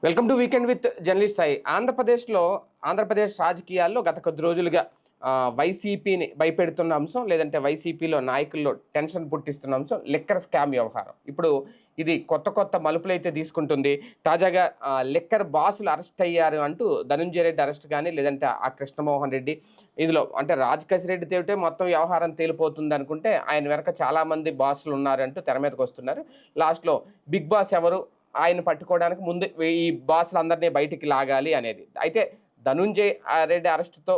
Welcome to weekend with journalist Sai. Andhra Pradesh రాజకీయాల్లో గత కొద్ది రోజులుగా వైసీపీని భయపెడుతున్న అంశం, లేదంటే వైసీపీలో నాయకుల్లో టెన్షన్ పుట్టిస్తున్న అంశం లిక్కర్ స్కామ్ వ్యవహారం. ఇప్పుడు ఇది కొత్త మలుపులైతే తీసుకుంటుంది. తాజాగా లిక్కర్ బాసులు అరెస్ట్ అయ్యారు అంటూ ధనుంజయ రెడ్డి అరెస్ట్ కానీ, లేదంటే ఆ కృష్ణమోహన్ రెడ్డి, ఇందులో అంటే రాజకేశ్ రెడ్డి తేవితే మొత్తం వ్యవహారం తేలిపోతుంది అనుకుంటే ఆయన వెనక చాలామంది బాసులు ఉన్నారంటూ తెర మీదకి వస్తున్నారు. లాస్ట్లో బిగ్ బాస్ ఎవరు, ఆయన పట్టుకోవడానికి ముందు ఈ బాసులందరినీ బయటికి లాగాలి అనేది. అయితే ధనుంజయ్ రెడ్డి అరెస్ట్తో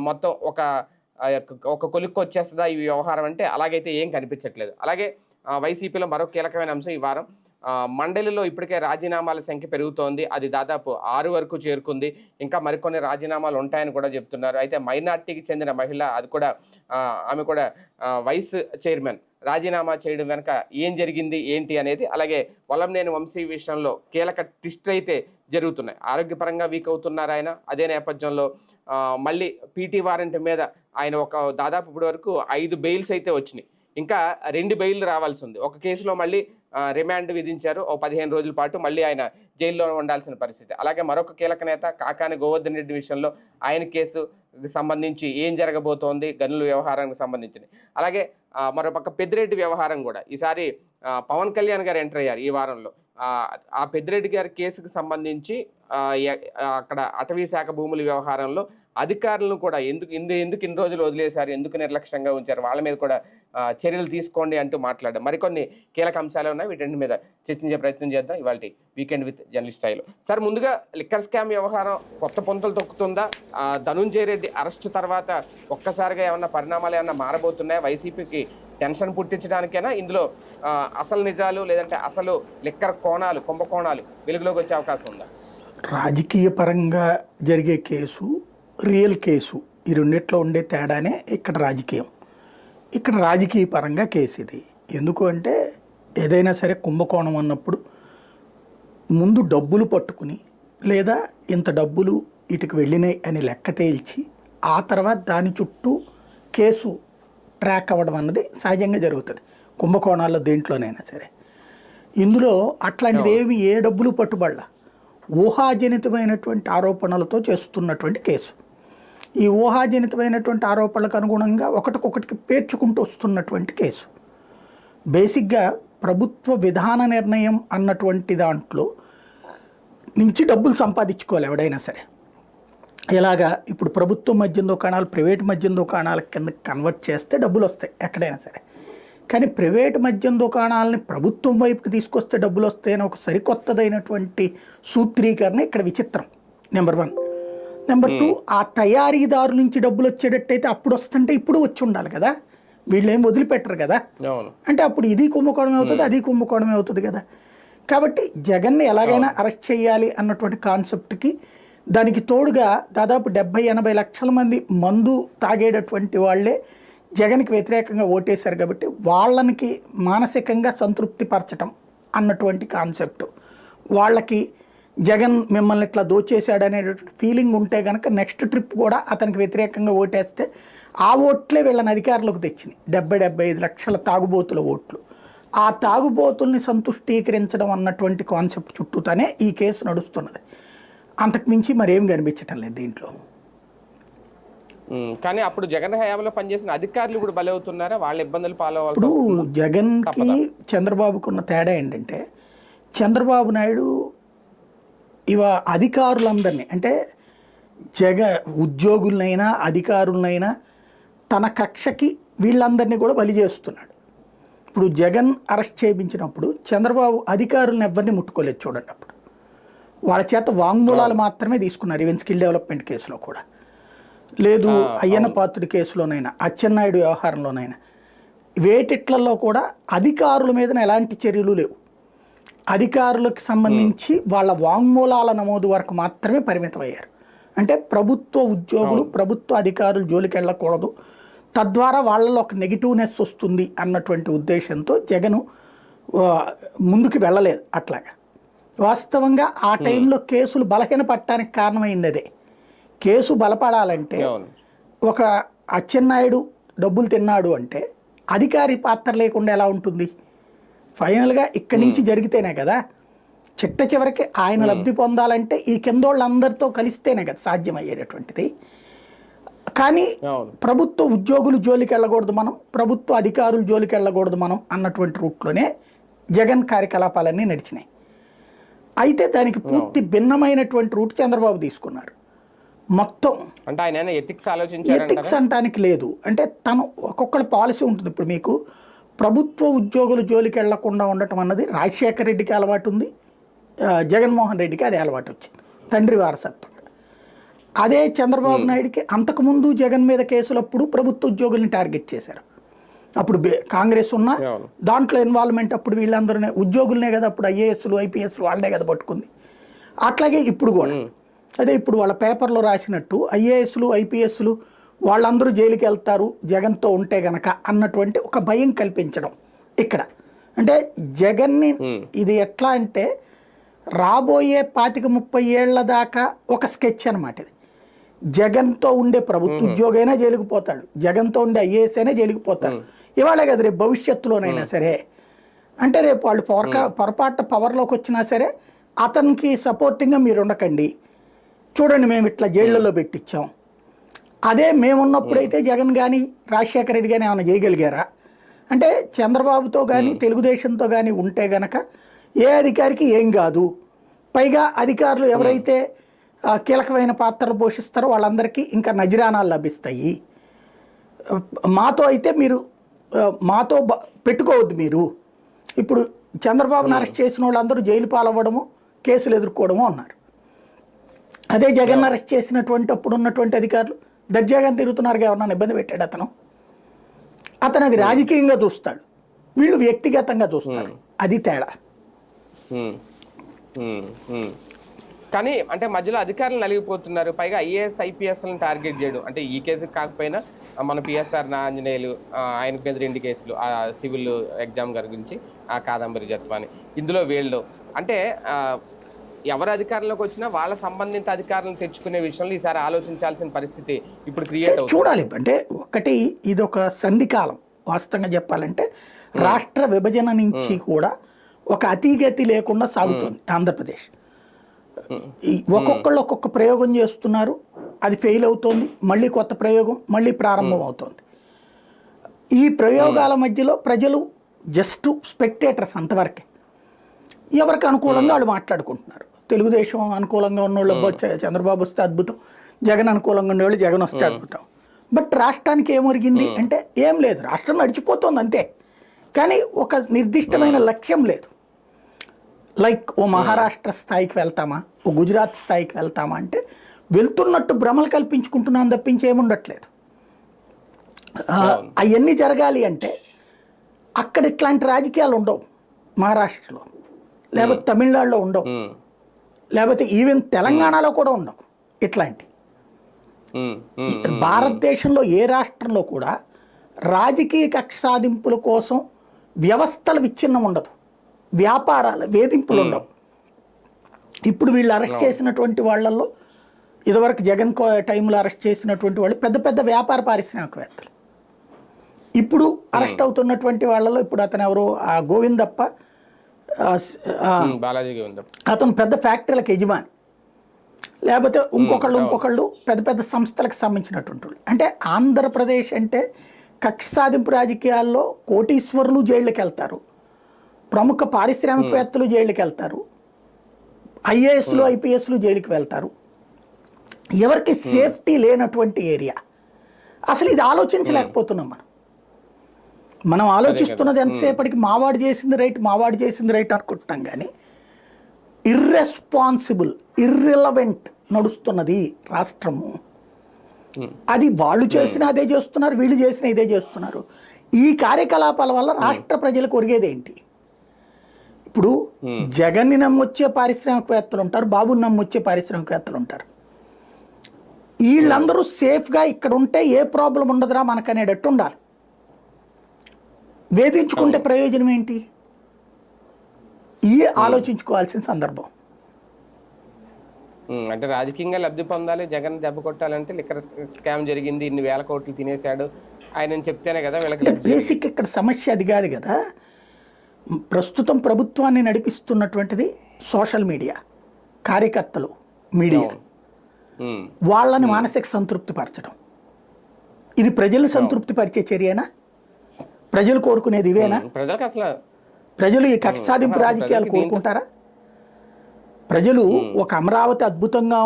మొత్తం ఒక కొలిక్కి వచ్చేస్తుందా ఈ వ్యవహారం అంటే అలాగైతే ఏం కనిపించట్లేదు. అలాగే వైసీపీలో మరో కీలకమైన అంశం ఈ వారం మండలిలో ఇప్పటికే రాజీనామాల సంఖ్య పెరుగుతోంది. అది దాదాపు 6 వరకు చేరుకుంది. ఇంకా మరికొన్ని రాజీనామాలు ఉంటాయని కూడా చెప్తున్నారు. అయితే మైనార్టీకి చెందిన మహిళ, అది కూడా ఆమె కూడా వైస్ చైర్మన్ రాజీనామా చేయడం వెనక ఏం జరిగింది ఏంటి అనేది, అలాగే వలంనేని వంశీ విషయంలో కీలక ట్విస్ట్ అయితే జరుగుతున్నాయి. ఆరోగ్యపరంగా వీక్ అవుతున్నారు ఆయన. అదే నేపథ్యంలో మళ్ళీ పీటీ వారెంట్ మీద ఆయన దాదాపు ఇప్పటి వరకు 5 బెయిల్స్ అయితే వచ్చినాయి. ఇంకా 2 బెయిల్ రావాల్సి ఉంది. ఒక కేసులో మళ్ళీ రిమాండ్ విధించారు. 15 రోజుల పాటు మళ్ళీ ఆయన జైల్లో ఉండాల్సిన పరిస్థితి. అలాగే మరొక కీలక నేత కాకాని గోవర్ధన్ రెడ్డి విషయంలో ఆయన కేసు సంబంధించి ఏం జరగబోతోంది, గనుల వ్యవహారానికి సంబంధించింది. అలాగే మరోపక్క పెద్దిరెడ్డి వ్యవహారం కూడా ఈసారి పవన్ కళ్యాణ్ గారు ఎంటర్ అయ్యారు ఈ వారంలో. ఆ పెద్దిరెడ్డి గారి కేసుకు సంబంధించి అక్కడ అటవీ శాఖ భూముల వ్యవహారంలో అధికారులను కూడా ఎందుకు ఇన్ని రోజులు వదిలేశారు, ఎందుకు నిర్లక్ష్యంగా ఉంచారు, వాళ్ళ మీద కూడా చర్యలు తీసుకోండి అంటూ మాట్లాడారు. మరికొన్ని కీలక అంశాలు ఉన్నాయి. వీటన్నిటి మీద చర్చించే ప్రయత్నం చేద్దాం ఇవాళ వీకెండ్ విత్ జర్నలిస్ట్ స్థాయిలో. సార్, ముందుగా లిక్కర్ స్కామ్ వ్యవహారం కొత్త పొంతలు తొక్కుతుందా? ధనుంజయ రెడ్డి అరెస్ట్ తర్వాత ఒక్కసారిగా ఏమన్నా పరిణామాలు ఏమన్నా మారబోతున్నాయా? వైసీపీకి టెన్షన్ పుట్టించడానికైనా ఇందులో అసలు నిజాలు, లేదంటే అసలు లిక్కర్ కోణాలు, కుంభకోణాలు వెలుగులోకి వచ్చే అవకాశం ఉందా? రాజకీయ పరంగా జరిగే కేసు, రియల్ కేసు, ఈ రెండిట్లో ఉండే తేడానే ఇక్కడ రాజకీయం. ఇక్కడ రాజకీయ పరంగా కేసు ఇది. ఎందుకు అంటే ఏదైనా సరే కుంభకోణం అన్నప్పుడు ముందు డబ్బులు పట్టుకుని, లేదా ఇంత డబ్బులు ఇటుకు వెళ్ళినాయి అని లెక్క తేల్చి ఆ తర్వాత దాని చుట్టూ కేసు ట్రాక్ అవ్వడం అన్నది సహజంగా జరుగుతుంది కుంభకోణాల్లో, దేంట్లోనైనా సరే. ఇందులో అట్లాంటిది ఏ డబ్బులు పట్టుబడలా, ఊహాజనితమైనటువంటి ఆరోపణలతో చేస్తున్నటువంటి కేసు. ఈ ఊహాజనితమైనటువంటి ఆరోపణలకు అనుగుణంగా ఒకటికొకటికి పేర్చుకుంటూ వస్తున్నటువంటి కేసు. బేసిక్గా ప్రభుత్వ విధాన నిర్ణయం అన్నటువంటి దాంట్లో నుంచి డబ్బులు సంపాదించుకోవాలి ఎవడైనా సరే. ఎలాగా ఇప్పుడు ప్రభుత్వ మద్యం దుకాణాలు ప్రైవేట్ మద్యం దుకాణాల కింద కన్వర్ట్ చేస్తే డబ్బులు వస్తాయి ఎక్కడైనా సరే. కానీ ప్రైవేట్ మద్యం దుకాణాలని ప్రభుత్వం వైపుకి తీసుకొస్తే డబ్బులు వస్తాయని ఒక సరికొత్తదైనటువంటి సూత్రీకరణ ఇక్కడ విచిత్రం. నెంబర్ 1. నెంబర్ 2, ఆ తయారీదారు నుంచి డబ్బులు వచ్చేటట్టయితే అప్పుడు వస్తుంటే ఇప్పుడు వచ్చి ఉండాలి కదా, వీళ్ళు ఏం వదిలిపెట్టరు కదా. అంటే అప్పుడు ఇది కుంభకోణమే అవుతుంది, అది కుంభకోణమే అవుతుంది కదా. కాబట్టి జగన్ని ఎలాగైనా అరెస్ట్ చేయాలి అన్నటువంటి కాన్సెప్ట్కి, దానికి తోడుగా దాదాపు 70-80 లక్షల మంది మందు తాగేటటువంటి వాళ్ళే జగన్కి వ్యతిరేకంగా ఓటేశారు. కాబట్టి వాళ్ళకి మానసికంగా సంతృప్తి పరచటం అన్నటువంటి కాన్సెప్ట్, వాళ్ళకి జగన్ మిమ్మల్ని ఇట్లా దోచేశాడు అనేటువంటి ఫీలింగ్ ఉంటే కనుక నెక్స్ట్ ట్రిప్ కూడా అతనికి వ్యతిరేకంగా ఓటేస్తే ఆ ఓట్లే వీళ్ళని అధికారంలోకి తెచ్చినాయి. 70-75 లక్షల తాగుబోతుల ఓట్లు. ఆ తాగుబోతుల్ని సంతుష్టీకరించడం అన్నటువంటి కాన్సెప్ట్ చుట్టూతానే ఈ కేసు నడుస్తున్నది. అంతకుమించి మరేం కనిపించటం లేదు దీంట్లో. కానీ అప్పుడు జగన్ హయాంలో పనిచేసిన అధికారులు కూడా బలవుతున్నారా? వాళ్ళ ఇబ్బందులు పాలవ్వాలి. ఇప్పుడు జగన్కి చంద్రబాబుకున్న తేడా ఏంటంటే, చంద్రబాబు నాయుడు అధికారులందరినీ, అంటే ఉద్యోగులనైనా అధికారులనైనా తన కక్షకి వీళ్ళందరినీ కూడా బలి చేస్తున్నాడు. ఇప్పుడు జగన్ అరెస్ట్ చేయించినప్పుడు చంద్రబాబు అధికారులను ఎవరిని ముట్టుకోలేదు చూడండి. అప్పుడు వాళ్ళ చేత వాంగ్మూలాలు మాత్రమే తీసుకున్నారు. ఈవెన్ స్కిల్ డెవలప్మెంట్ కేసులో కూడా లేదు, అయ్యన్న పాత్రుడి కేసులోనైనా, అచ్చెన్నాయుడు వ్యవహారంలోనైనా, వేటిట్లలో కూడా అధికారుల మీద ఎలాంటి చర్యలు లేవు. అధికారులకు సంబంధించి వాళ్ళ వాంగ్మూలాల నమోదు వరకు మాత్రమే పరిమితం అయ్యారు. అంటే ప్రభుత్వ ఉద్యోగులు, ప్రభుత్వ అధికారులు జోలికి వెళ్ళకూడదు, తద్వారా వాళ్ళలో ఒక నెగిటివ్నెస్ వస్తుంది అన్నటువంటి ఉద్దేశంతో జగను ముందుకు వెళ్ళలేదు. అట్లాగా వాస్తవంగా ఆ టైంలో కేసులు బలహీనపడటానికి కారణమైంది అదే. కేసు బలపడాలంటే ఒక అచ్చెన్నాయుడు డబ్బులు తిన్నాడు అంటే అధికారి పాత్ర లేకుండా ఎలా ఉంటుంది? ఫైనల్గా ఇక్కడి నుంచి జరిగితేనే కదా చిట్ట చివరికి ఆయన లబ్ధి పొందాలంటే ఈ కింద వాళ్ళందరితో కలిస్తేనే కదా సాధ్యమయ్యేటటువంటిది. కానీ ప్రభుత్వ ఉద్యోగులు జోలికి వెళ్ళకూడదు మనం, ప్రభుత్వ అధికారులు జోలికి వెళ్ళకూడదు మనం అన్నటువంటి రూట్లోనే జగన్ కార్యకలాపాలన్నీ నడిచినాయి. అయితే దానికి పూర్తి భిన్నమైనటువంటి రూట్ చంద్రబాబు తీసుకున్నారు. మొత్తం అంటే ఆయన ఎథిక్స్ అంటానికి లేదు. అంటే తను ఒక్కొక్కరి పాలసీ ఉంటుంది. ఇప్పుడు మీకు ప్రభుత్వ ఉద్యోగులు జోలికి వెళ్లకుండా ఉండటం అన్నది రాజశేఖర రెడ్డికి అలవాటు ఉంది, జగన్మోహన్ రెడ్డికి అది అలవాటు వచ్చింది తండ్రి వారసత్వంగా. అదే చంద్రబాబు నాయుడికి అంతకుముందు జగన్ మీద కేసులప్పుడు ప్రభుత్వ ఉద్యోగుల్ని టార్గెట్ చేశారు. అప్పుడు కాంగ్రెస్ ఉన్నా దాంట్లో ఇన్వాల్వ్మెంట్ అప్పుడు వీళ్ళందరూ ఉద్యోగులనే కదా, అప్పుడు ఐఏఎస్లు ఐపీఎస్లు వాళ్ళనే కదా పట్టుకుంది. అట్లాగే ఇప్పుడు కూడా అదే ఇప్పుడు వాళ్ళ పేపర్లో రాసినట్టు ఐఏఎస్లు ఐపీఎస్లు వాళ్ళందరూ జైలుకి వెళ్తారు జగన్తో ఉంటే గనక అన్నటువంటి ఒక భయం కల్పించడం ఇక్కడ. అంటే జగన్ని ఇది ఎట్లా అంటే రాబోయే 25-30 ఏళ్ల దాకా ఒక స్కెచ్ అనమాట ఇది. జగన్తో ఉండే ప్రభుత్వ ఉద్యోగైనా జైలుకు పోతాడు, జగన్తో ఉండే ఐఏఎస్ అయినా జైలుకు పోతాడు. ఇవాళే కదా రేపు భవిష్యత్తులోనైనా సరే. అంటే రేపు వాళ్ళు పొరపాటు పవర్లోకి వచ్చినా సరే అతనికి సపోర్టింగ్గా మీరు ఉండకండి, చూడండి మేము ఇట్లా జైళ్ళలో పెట్టించాం. అదే మేమున్నప్పుడైతే జగన్ కానీ రాజశేఖర రెడ్డి కానీ ఏమైనా చేయగలిగారా అంటే చంద్రబాబుతో కానీ తెలుగుదేశంతో కానీ ఉంటే గనక ఏ అధికారికి ఏం కాదు. పైగా అధికారులు ఎవరైతే కీలకమైన పాత్రలు పోషిస్తారో వాళ్ళందరికీ ఇంకా నజరానాలు లభిస్తాయి. మాతో అయితే మీరు మాతో పెట్టుకోవద్దు మీరు. ఇప్పుడు చంద్రబాబును అరెస్ట్ చేసిన వాళ్ళందరూ జైలు పాలవ్వడము కేసులు ఎదుర్కోవడము అన్నారు. అదే జగన్ అరెస్ట్ చేసినటువంటి అప్పుడు ఉన్నటువంటి అధికారులు దర్జాగా తిరుగుతున్నారు, ఎవరన్నా ఇబ్బంది పెట్టాడు అతను అది రాజకీయంగా చూస్తాడు, వీళ్ళు వ్యక్తిగతంగా చూస్తారు. అది తేడా. కానీ అంటే మధ్యలో అధికారులు నలిగిపోతున్నారు, పైగా ఐఏఎస్ ఐపీఎస్లను టార్గెట్ చేయడం. అంటే ఈ కేసు కాకపోయినా మన పిఎస్ఆర్ ఆంజనేయులు ఆయన మీద 2 కేసులు, ఆ సివిల్ ఎగ్జామ్ గారి గురించి, ఆ కాదంబరి జత్వాని, ఇందులో వీళ్ళు అంటే ఎవరు అధికారంలోకి వచ్చినా వాళ్ళ సంబంధిత అధికారులను తెచ్చుకునే విషయంలో ఈసారి ఆలోచించాల్సిన పరిస్థితి ఇప్పుడు క్రియేట్ అవుతుంది. చూడాలి. అంటే ఒకటి ఇది ఒక సంధికాలం. వాస్తవంగా చెప్పాలంటే రాష్ట్ర విభజన నుంచి కూడా ఒక అతిగతి లేకుండా సాగుతుంది ఆంధ్రప్రదేశ్. ఒక్కొక్కళ్ళు ఒక్కొక్క ప్రయోగం చేస్తున్నారు, అది ఫెయిల్ అవుతుంది, మళ్ళీ కొత్త ప్రయోగం మళ్ళీ ప్రారంభం అవుతుంది. ఈ ప్రయోగాల మధ్యలో ప్రజలు జస్ట్ స్పెక్టేటర్స్ అంతవరకే. ఎవరికి అనుకూలంగా వాళ్ళు మాట్లాడుకుంటున్నారు. తెలుగుదేశం అనుకూలంగా ఉన్నోళ్ళు చంద్రబాబు వస్తే అద్భుతం, జగన్ అనుకూలంగా ఉండేవాళ్ళు జగన్ వస్తే అద్భుతం. బట్ రాష్ట్రానికి ఏమొరిగింది అంటే ఏం లేదు, రాష్ట్రం నడిచిపోతుంది అంతే. కానీ ఒక నిర్దిష్టమైన లక్ష్యం లేదు. లైక్ ఓ మహారాష్ట్ర స్థాయికి వెళ్తామా, ఓ గుజరాత్ స్థాయికి వెళ్తామా అంటే వెళ్తున్నట్టు భ్రమలు కల్పించుకుంటున్నాం తప్పించి ఏముండట్లేదు. అవన్నీ జరగాలి అంటే అక్కడ ఇట్లాంటి రాజకీయాలు ఉండవు. మహారాష్ట్రలో లేకపోతే తమిళనాడులో ఉండవు, లేకపోతే ఈవెన్ తెలంగాణలో కూడా ఉండవు ఇట్లాంటి. భారతదేశంలో ఏ రాష్ట్రంలో కూడా రాజకీయ కక్ష సాధింపుల కోసం వ్యవస్థల విచ్ఛిన్నం ఉండదు, వ్యాపారాల వేధింపులు ఉండవు. ఇప్పుడు వీళ్ళు అరెస్ట్ చేసినటువంటి వాళ్ళల్లో ఇదివరకు జగన్ టైంలో అరెస్ట్ చేసినటువంటి వాళ్ళు పెద్ద పెద్ద వ్యాపార పారిశ్రామికవేత్తలు. ఇప్పుడు అరెస్ట్ అవుతున్నటువంటి వాళ్ళలో ఇప్పుడు అతను ఎవరో గోవిందప్ప, అతను పెద్ద ఫ్యాక్టరీలకు యజమాని, లేకపోతే ఇంకొకళ్ళు పెద్ద పెద్ద సంస్థలకు సంబంధించినటువంటి వాళ్ళు. అంటే ఆంధ్రప్రదేశ్ అంటే కక్ష సాధింపు రాజకీయాల్లో కోటీశ్వరులు జైళ్ళకి వెళ్తారు, ప్రముఖ పారిశ్రామికవేత్తలు జైలుకి వెళ్తారు, ఐఏఎస్లు ఐపీఎస్లు జైలుకి వెళ్తారు. ఎవరికి సేఫ్టీ లేనటువంటి ఏరియా. అసలు ఇది ఆలోచించలేకపోతున్నాం మనం ఆలోచిస్తున్నది ఎంతసేపటికి మావాడు చేసింది రైట్ అనుకుంటున్నాం. కానీ ఇర్రెస్పాన్సిబుల్, ఇర్రిలవెంట్ నడుస్తున్నది రాష్ట్రము. అది వాళ్ళు చేసినా అదే చేస్తున్నారు, వీళ్ళు చేసినా ఇదే చేస్తున్నారు. ఈ కార్యకలాపాల వల్ల రాష్ట్ర ప్రజలకు ఒరిగేదేంటి? ఇప్పుడు జగన్ని నమ్మొచ్చే పారిశ్రామికవేత్తలు ఉంటారు, బాబుని నమ్మొచ్చే పారిశ్రామికవేత్తలు ఉంటారు. వీళ్ళందరూ సేఫ్గా ఇక్కడ ఉంటే ఏ ప్రాబ్లం ఉండదురా మనకనేటట్టు ఉండాలి. వేధించుకుంటే ప్రయోజనం ఏంటి? ఈ ఆలోచించుకోవాల్సిన సందర్భం. అంటే రాజకీయంగా లబ్ధి పొందాలి, జగన్ దెబ్బ కొట్టాలంటే లిక్కర్ స్కామ్ జరిగింది, ఇన్ని వేల కోట్లు తినేశాడు ఆయన చెప్తేనే కదా వీళ్ళకి. బేసిక్ ఇక్కడ సమస్య అది కాదు కదా. ప్రస్తుతం ప్రభుత్వాన్ని నడిపిస్తున్నటువంటిది సోషల్ మీడియా, కార్యకర్తలు, మీడియా ఉమ్. వాళ్ళని మానసిక సంతృప్తి పరచడం. ఇది ప్రజల్ని సంతృప్తి పరిచే చర్యనా? ప్రజలు కోరుకునేది ఇవేనా? ప్రజలకు అసలు ప్రజలు ఈ కక్ష సాధింపు రాజకీయాలు కోరుకుంటారా? ప్రజలు ఒక అమరావతి అద్భుతంగా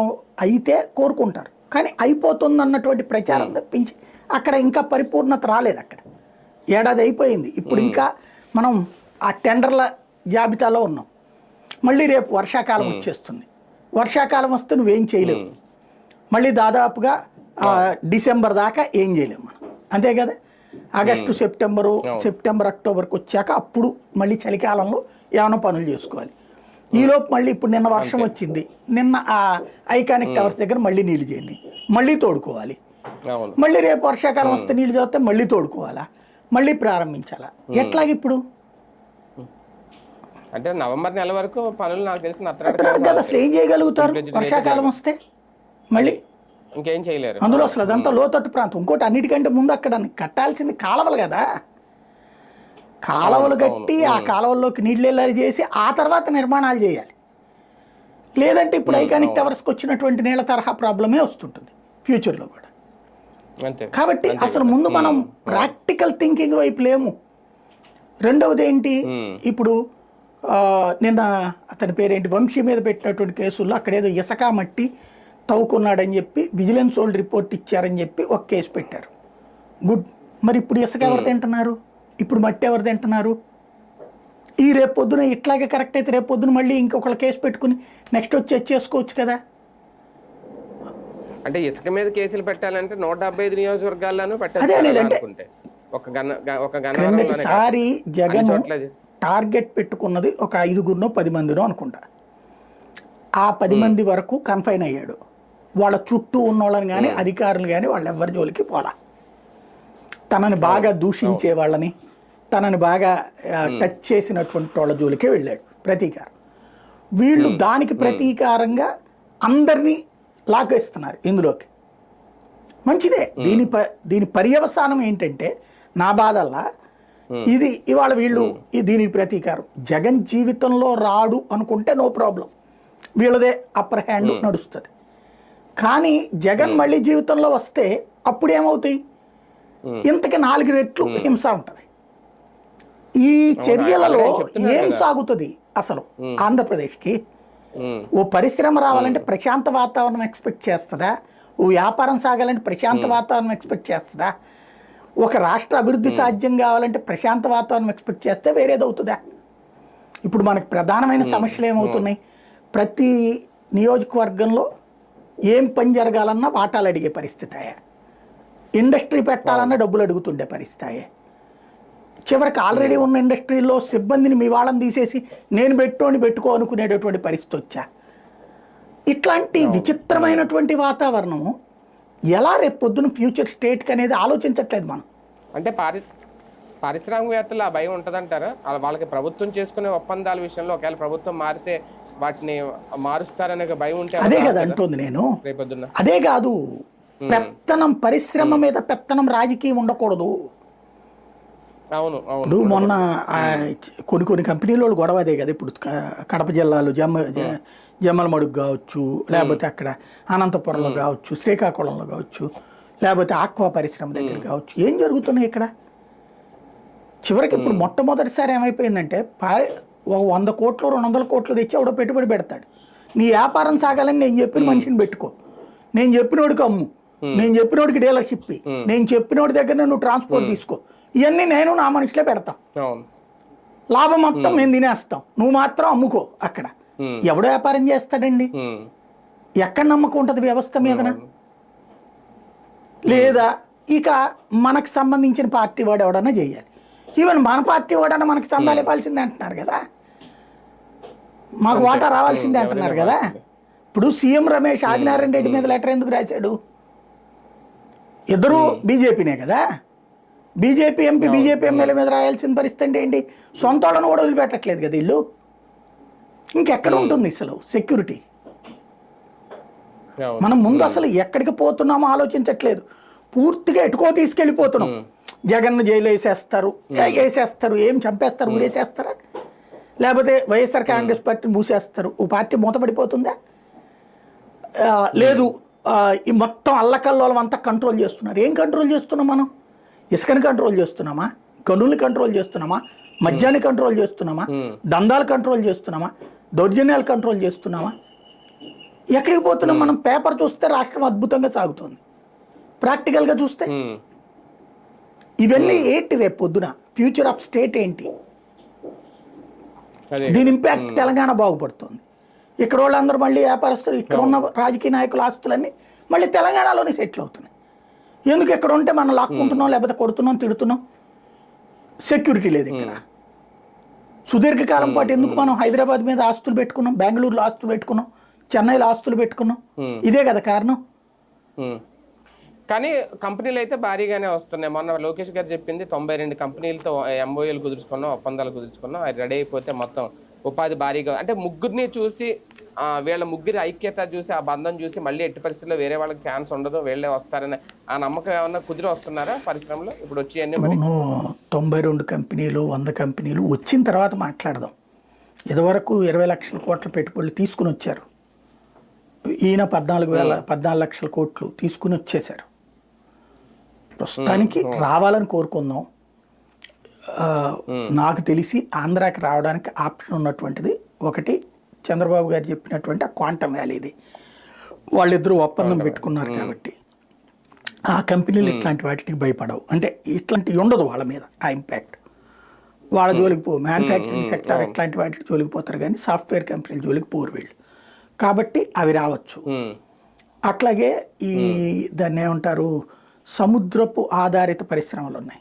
అయితే కోరుకుంటారు, కానీ అయిపోతుంది అన్నటువంటి ప్రచారం తప్పించి అక్కడ ఇంకా పరిపూర్ణత రాలేదు. అక్కడ ఏడాది అయిపోయింది, ఇప్పుడు ఇంకా మనం ఆ టెండర్ల జాబితాలో ఉన్నాం. మళ్ళీ రేపు వర్షాకాలం వచ్చేస్తుంది. వర్షాకాలం వస్తే నువ్వేం చేయలేవు. మళ్ళీ దాదాపుగా డిసెంబర్ దాకా ఏం చేయలేము మనం, అంతే కదా. ఆగస్టు సెప్టెంబర్ అక్టోబర్కి వచ్చాక అప్పుడు మళ్ళీ చలికాలంలో ఏమైనా పనులు చేసుకోవాలి. ఈలోపు మళ్ళీ ఇప్పుడు నిన్న వర్షం వచ్చింది, నిన్న ఆ ఐకానిక్ టవర్స్ దగ్గర మళ్ళీ నీళ్లు చేయండి, మళ్ళీ తోడుకోవాలి. మళ్ళీ రేపు వర్షాకాలం వస్తే నీళ్లు చదివితే మళ్ళీ తోడుకోవాలా, మళ్ళీ ప్రారంభించాలా? ఎట్లాగిప్పుడు? అంటే నవంబర్ నెల వరకు పనులు నాకు తెలిసి కదా. అసలు ఏం చేయగలుగుతారు వర్షాకాలం వస్తే? మళ్ళీ ఇంకేం చేయలేరు. అందులో అసలు అదంతా లోతట్టు ప్రాంతం. ఇంకోటి అన్నిటికంటే ముందు అక్కడ కట్టాల్సింది కాలువలు కదా. కాలువలు కట్టి ఆ కాలువల్లోకి నీళ్ళు వెళ్ళాలి చేసి ఆ తర్వాత నిర్మాణాలు చేయాలి. లేదంటే ఇప్పుడు ఐకానిక్ టవర్స్కి వచ్చినటువంటి నీళ్ళ తరహా ప్రాబ్లమే వస్తుంటుంది ఫ్యూచర్లో కూడా. కాబట్టి అసలు ముందు మనం ప్రాక్టికల్ థింకింగ్ వైపు లేము. రెండవది ఏంటి, ఇప్పుడు నిన్న అతని పేరేంటి వంశీ మీద పెట్టినటువంటి కేసుల్లో అక్కడేదో ఇసుక మట్టి తవ్వుకున్నాడని చెప్పి విజిలెన్స్ వాళ్ళు రిపోర్ట్ ఇచ్చారని చెప్పి ఒక కేసు పెట్టారు. గుడ్. మరి ఇప్పుడు ఇసుక ఎవరు తింటున్నారు? ఇప్పుడు మట్టి ఎవరు తింటున్నారు? ఈ రేపు పొద్దున ఇట్లాగే కరెక్ట్ అయితే రేపు పొద్దున మళ్ళీ ఇంకొకళ్ళ కేసు పెట్టుకుని నెక్స్ట్ వచ్చి చేసుకోవచ్చు కదా. అంటే ఇసుక మీద కేసులు పెట్టాలంటే 175 నియోజకవర్గాల్లోనూ క్రిందటిసారి జగన్ టార్గెట్ పెట్టుకున్నది ఒక 5గురినో 10 మందినో అనుకుంటా. ఆ 10 మంది వరకు కన్ఫైన్ అయ్యాడు. వాళ్ళ చుట్టూ ఉన్న వాళ్ళని కానీ అధికారులు కానీ వాళ్ళు ఎవరి జోలికి పోలా. తనని బాగా దూషించే వాళ్ళని, తనని బాగా టచ్ చేసినటువంటి వాళ్ళ జోలికే వెళ్ళాడు ప్రతీకారం. వీళ్ళు దానికి ప్రతీకారంగా అందరినీ లాగేస్తున్నారు ఇందులోకి. మంచిదే. దీని పర్యవసానం ఏంటంటే నా బాధల్లా ఇది ఇవాళ వీళ్ళు దీనికి ప్రతీకారం. జగన్ జీవితంలో రాడు అనుకుంటే నో ప్రాబ్లం, వీళ్ళదే అప్పర్ హ్యాండ్ నడుస్తుంది. కానీ జగన్ మళ్ళీ జీవితంలో వస్తే అప్పుడు ఏమవుతాయి? ఇంతకి 4 రెట్లు హింస ఉంటుంది. ఈ చర్యలలో ఏం సాగుతుంది అసలు ఆంధ్రప్రదేశ్కి? ఓ పరిశ్రమ రావాలంటే ప్రశాంత వాతావరణం ఎక్స్పెక్ట్ చేస్తుందా? ఓ వ్యాపారం సాగాలంటే ప్రశాంత వాతావరణం ఎక్స్పెక్ట్ చేస్తుందా? ఒక రాష్ట్ర అభివృద్ధి సాధ్యం కావాలంటే ప్రశాంత వాతావరణం ఎక్స్పెక్ట్ చేస్తే వేరేది అవుతుందా? ఇప్పుడు మనకు ప్రధానమైన సమస్యలు ఏమవుతున్నాయి? ప్రతి నియోజకవర్గంలో ఏం పని జరగాలన్నా వాటాలు అడిగే పరిస్థితి, ఇండస్ట్రీ పెట్టాలన్నా డబ్బులు అడుగుతుండే పరిస్థితి. చివరికి ఆల్రెడీ ఉన్న ఇండస్ట్రీలో సిబ్బందిని మీ వాళ్ళని తీసేసి నేను పెట్టుకో అనుకునేటటువంటి పరిస్థితి వచ్చా. ఇట్లాంటి విచిత్రమైనటువంటి వాతావరణము ఎలా రేపు పొద్దున ఫ్యూచర్ స్టేట్కి అనేది ఆలోచించట్లేదు మనం. అంటే పారిశ్రామికవేత్తలు ఆ భయం ఉంటుందంటారా? వాళ్ళకి ప్రభుత్వం చేసుకునే ఒప్పందాల విషయంలో ఒకవేళ ప్రభుత్వం మారితే వాటిని మారుస్తారనే భయం ఉంటే అదే కదా అంటుంది నేను. రేపొద్దున అదే కాదు, పెత్తనం పరిశ్రమ మీద పెత్తనం రాజకీయం ఉండకూడదు. ఇప్పుడు మొన్న కొన్ని కంపెనీలు గొడవ అదే కదా. ఇప్పుడు కడప జిల్లాలో జమ్మలమడుగు కావచ్చు, లేకపోతే అక్కడ అనంతపురంలో కావచ్చు, శ్రీకాకుళంలో కావచ్చు, లేకపోతే ఆక్వా పరిశ్రమ దగ్గర కావచ్చు, ఏం జరుగుతున్నాయి ఇక్కడ? చివరికి ఇప్పుడు మొట్టమొదటిసారి ఏమైపోయిందంటే 100 కోట్లు 200 కోట్లు తెచ్చి ఎవడో పెట్టుబడి పెడతాడు. నీ వ్యాపారం సాగాలని నేను చెప్పిన మనిషిని పెట్టుకో, నేను చెప్పినోడికి అమ్ము, నేను చెప్పినోడికి డీలర్షిప్, నేను చెప్పినోడి దగ్గర నువ్వు ట్రాన్స్పోర్ట్ తీసుకో, ఇవన్నీ నేను నా మనిషిలో పెడతాం, లాభం మొత్తం మేము తినేస్తాం, నువ్వు మాత్రం అమ్ముకో. అక్కడ ఎవడో వ్యాపారం చేస్తాడండి? ఎక్కడ నమ్మకం ఉంటుంది వ్యవస్థ మీదన? లేదా ఇక మనకు సంబంధించిన పార్టీ వాడు ఎవడన్నా చేయాలి. ఈవెన్ మన పార్టీ వాడన్నా మనకి చందాలు ఇవ్వాల్సిందే అంటున్నారు కదా, మాకు వాటా రావాల్సిందే అంటున్నారు కదా. ఇప్పుడు సీఎం రమేష్ ఆదినారాయణ రెడ్డి మీద లెటర్ ఎందుకు రాశాడు? ఇద్దరు బీజేపీనే కదా. బీజేపీ ఎంపీ బీజేపీ ఎమ్మెల్యే మీద రాయాల్సిన పరిస్థితి ఏంటి? సొంత వాళ్ళను కూడా వదిలిపెట్టట్లేదు కదా వీళ్ళు. ఇంకెక్కడ ఉంటుంది అసలు సెక్యూరిటీ? మనం ముందు అసలు ఎక్కడికి పోతున్నామో ఆలోచించట్లేదు, పూర్తిగా ఎటుకో తీసుకెళ్ళిపోతున్నాం. జగన్ను జైలు వేసేస్తారు, ఏం చంపేస్తారు, ఊరేసేస్తారా? లేకపోతే వైఎస్ఆర్ కాంగ్రెస్ పార్టీ మూసేస్తారు. ఓ పార్టీ మూతపడిపోతుందా? లేదు, ఈ మొత్తం అల్లకల్లోలం అంతా కంట్రోల్ చేస్తున్నారు. ఏం కంట్రోల్ చేస్తున్నాం మనం? ఇసుకని కంట్రోల్ చేస్తున్నామా? గనుల్ని కంట్రోల్ చేస్తున్నామా? మద్యాన్ని కంట్రోల్ చేస్తున్నామా? దందాలు కంట్రోల్ చేస్తున్నామా? దౌర్జన్యాలు కంట్రోల్ చేస్తున్నామా? ఎక్కడికి పోతున్నాం మనం? పేపర్ చూస్తే రాష్ట్రం అద్భుతంగా సాగుతుంది, ప్రాక్టికల్గా చూస్తే ఇవన్నీ ఏంటి? రేపు పొద్దున ఫ్యూచర్ ఆఫ్ స్టేట్ ఏంటి? దీని ఇంపాక్ట్ తెలంగాణ బాగుపడుతుంది. ఇక్కడ వాళ్ళందరూ మళ్ళీ వ్యాపారస్తులు, ఇక్కడ ఉన్న రాజకీయ నాయకుల ఆస్తులన్నీ మళ్ళీ తెలంగాణలోనే సెటిల్ అవుతున్నాయి. ఎందుకు? ఎక్కడ ఉంటే మనం లాక్కుంటున్నాం, లేకపోతే కొడుతున్నాం, తిడుతున్నాం, సెక్యూరిటీ లేదు ఇక్కడ. సుదీర్ఘకాలం పాటు ఎందుకు మనం హైదరాబాద్ మీద ఆస్తులు పెట్టుకున్నాం, బెంగళూరులో ఆస్తులు పెట్టుకున్నాం, చెన్నైలో ఆస్తులు పెట్టుకున్నాం? ఇదే కదా కారణం. కానీ కంపెనీలు అయితే భారీగానే వస్తున్నాయి. మొన్న లోకేష్ గారు చెప్పింది 92 కంపెనీలతో ఎంఓఏలు కుదుర్చుకున్నాం, ఒప్పందాలు కుదుర్చుకున్నాం, అది రెడీ అయిపోతే మొత్తం ఉపాధి భారీగా. అంటే ముగ్గురిని చూసి వీళ్ళ ముగ్గురి ఐక్యత చూసి, ఆ బంధం చూసి మళ్ళీ ఎట్టి పరిస్థితుల్లో వేరే వాళ్ళకి ఛాన్స్ ఉండదు, వీళ్ళే వస్తారని ఆ నమ్మకం ఏమన్నా కుదిరి వస్తున్నారా పరిశ్రమలో ఇప్పుడు వచ్చి? 92 కంపెనీలు, 100 కంపెనీలు వచ్చిన తర్వాత మాట్లాడదాం. ఇదివరకు 20 లక్షల కోట్ల పెట్టుబడులు తీసుకుని వచ్చారు. ఈయన 14 లక్షల కోట్లు తీసుకుని వచ్చేశారు. ప్రస్తుతానికి రావాలని కోరుకుందాం. నాకు తెలిసి ఆంధ్రాకి రావడానికి ఆప్షన్ ఉన్నటువంటిది ఒకటి, చంద్రబాబు గారు చెప్పినటువంటి ఆ క్వాంటమ్ వ్యాలీది. వాళ్ళిద్దరూ ఒప్పందం పెట్టుకున్నారు కాబట్టి ఆ కంపెనీలు ఇట్లాంటి వాటికి భయపడవు. అంటే ఇట్లాంటివి ఉండదు వాళ్ళ మీద ఆ ఇంపాక్ట్. వాళ్ళ జోలికి పోవు. మ్యానుఫ్యాక్చరింగ్ సెక్టర్ ఇట్లాంటి వాటికి జోలికి పోతారు, కానీ సాఫ్ట్వేర్ కంపెనీల జోలికి పోరు వీళ్ళు. కాబట్టి అవి రావచ్చు. అట్లాగే ఈ దాన్ని ఏమంటారు, సముద్రపు ఆధారిత పరిశ్రమలు ఉన్నాయి,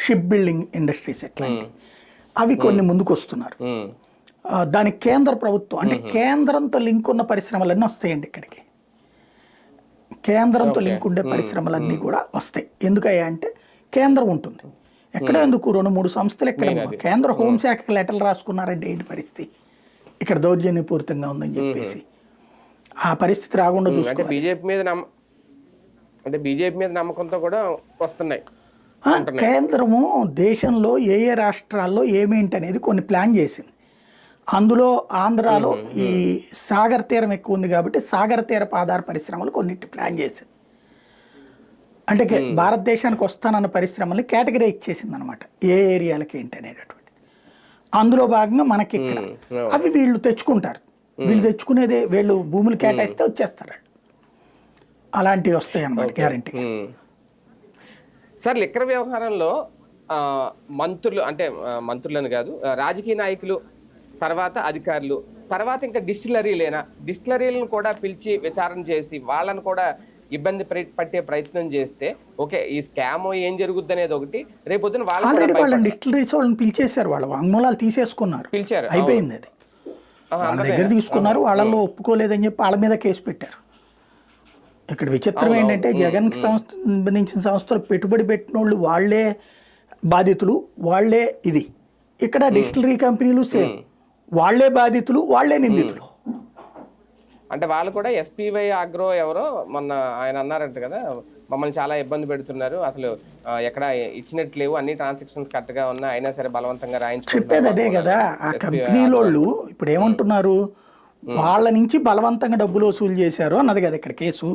షిప్ బిల్డింగ్ ఇండస్ట్రీస్ ఎట్లాంటి, అవి కొన్ని ముందుకు వస్తున్నారు. దానికి కేంద్ర ప్రభుత్వం అంటే కేంద్రంతో లింక్ ఉన్న పరిశ్రమలన్నీ వస్తాయండి ఇక్కడికి. కేంద్రంతో లింక్ ఉండే పరిశ్రమలన్నీ కూడా వస్తాయి. ఎందుకయ్యా అంటే కేంద్రం ఉంటుంది. ఎక్కడ ఎందుకు 2-3 సంస్థలు ఎక్కడ కేంద్ర హోంశాఖకి లెటర్లు రాసుకున్నారంటే ఏంటి పరిస్థితి? ఇక్కడ దౌర్జన్యపూరితంగా ఉందని చెప్పేసి ఆ పరిస్థితి రాకుండా చూసుకోవాలి. బీజేపీ మీద నమ్మకంతో కూడా వస్తున్నాయి. కేంద్రము దేశంలో ఏ ఏ రాష్ట్రాల్లో ఏమేంటి అనేది కొన్ని ప్లాన్ చేసింది. అందులో ఆంధ్రాలో ఈ సాగర్ తీరం ఎక్కువ ఉంది కాబట్టి సాగర్ తీరపు ఆధార పరిశ్రమలు కొన్నిటి ప్లాన్ చేసింది. అంటే భారతదేశానికి వస్తానన్న పరిశ్రమల్ని కేటగిరైజ్ చేసింది అనమాట, ఏ ఏరియాలకి ఏంటి అనేటటువంటి. అందులో భాగంగా మనకి ఇక్కడ అవి వీళ్ళు తెచ్చుకుంటారు. వీళ్ళు తెచ్చుకునేదే, వీళ్ళు భూములు కేటాయిస్తే వచ్చేస్తారు. అలాంటివి వస్తాయి అన్నమాట గ్యారంటీ. సార్, లిక్కర్ వ్యవహారంలో మంత్రులు అంటే మంత్రులని కాదు, రాజకీయ నాయకులు, తర్వాత అధికారులు, తర్వాత ఇంకా డిస్టిలరీలను కూడా పిలిచి విచారణ చేసి వాళ్ళని కూడా ఇబ్బంది పట్టే ప్రయత్నం చేస్తే ఓకే, ఈ స్కామ్ ఏం జరుగుద్ది అనేది ఒకటి. రేపొద్దున వాళ్ళని డిస్టిలరీస్ వాళ్ళని పిలిచేశారు, వాళ్ళ వాంగ్మూలాలు తీసేసుకున్నారు, పిలిచారు, అయిపోయింది. అది వాళ్ళ దగ్గర తీసుకున్నారు, వాళ్ళలో ఒప్పుకోలేదని చెప్పి వాళ్ళ మీద కేసు పెట్టారు. ఇక్కడ విచిత్రం ఏంటంటే జగన్కి సంబంధించిన సంస్థలు పెట్టుబడి పెట్టిన వాళ్ళు వాళ్ళే బాధితులు, వాళ్ళే ఇది. ఇక్కడ డిస్టిలరీ కంపెనీలు సేమ్, వాళ్ళే బాధితులు, వాళ్ళే నిందితులు. అంటే వాళ్ళు కూడా ఎస్పీవై అగ్రో ఎవరో మొన్న ఆయన అన్నారంట కదా, మమ్మల్ని చాలా ఇబ్బంది పెడుతున్నారు, అసలు ఎక్కడ ఇచ్చినట్టు లేవు, అన్ని ట్రాన్సాక్షన్స్ కరెక్ట్ గా ఉన్నా అయినా సరే బలవంతంగా రాయించుకుంటారు. చెప్పేది అదే కదా, ఆ కంపెనీలోళ్ళు ఇప్పుడు ఏమంటున్నారు, వాళ్ళ నుంచి బలవంతంగా డబ్బులు వసూలు చేశారు అన్నది కదా ఇక్కడ కేసు.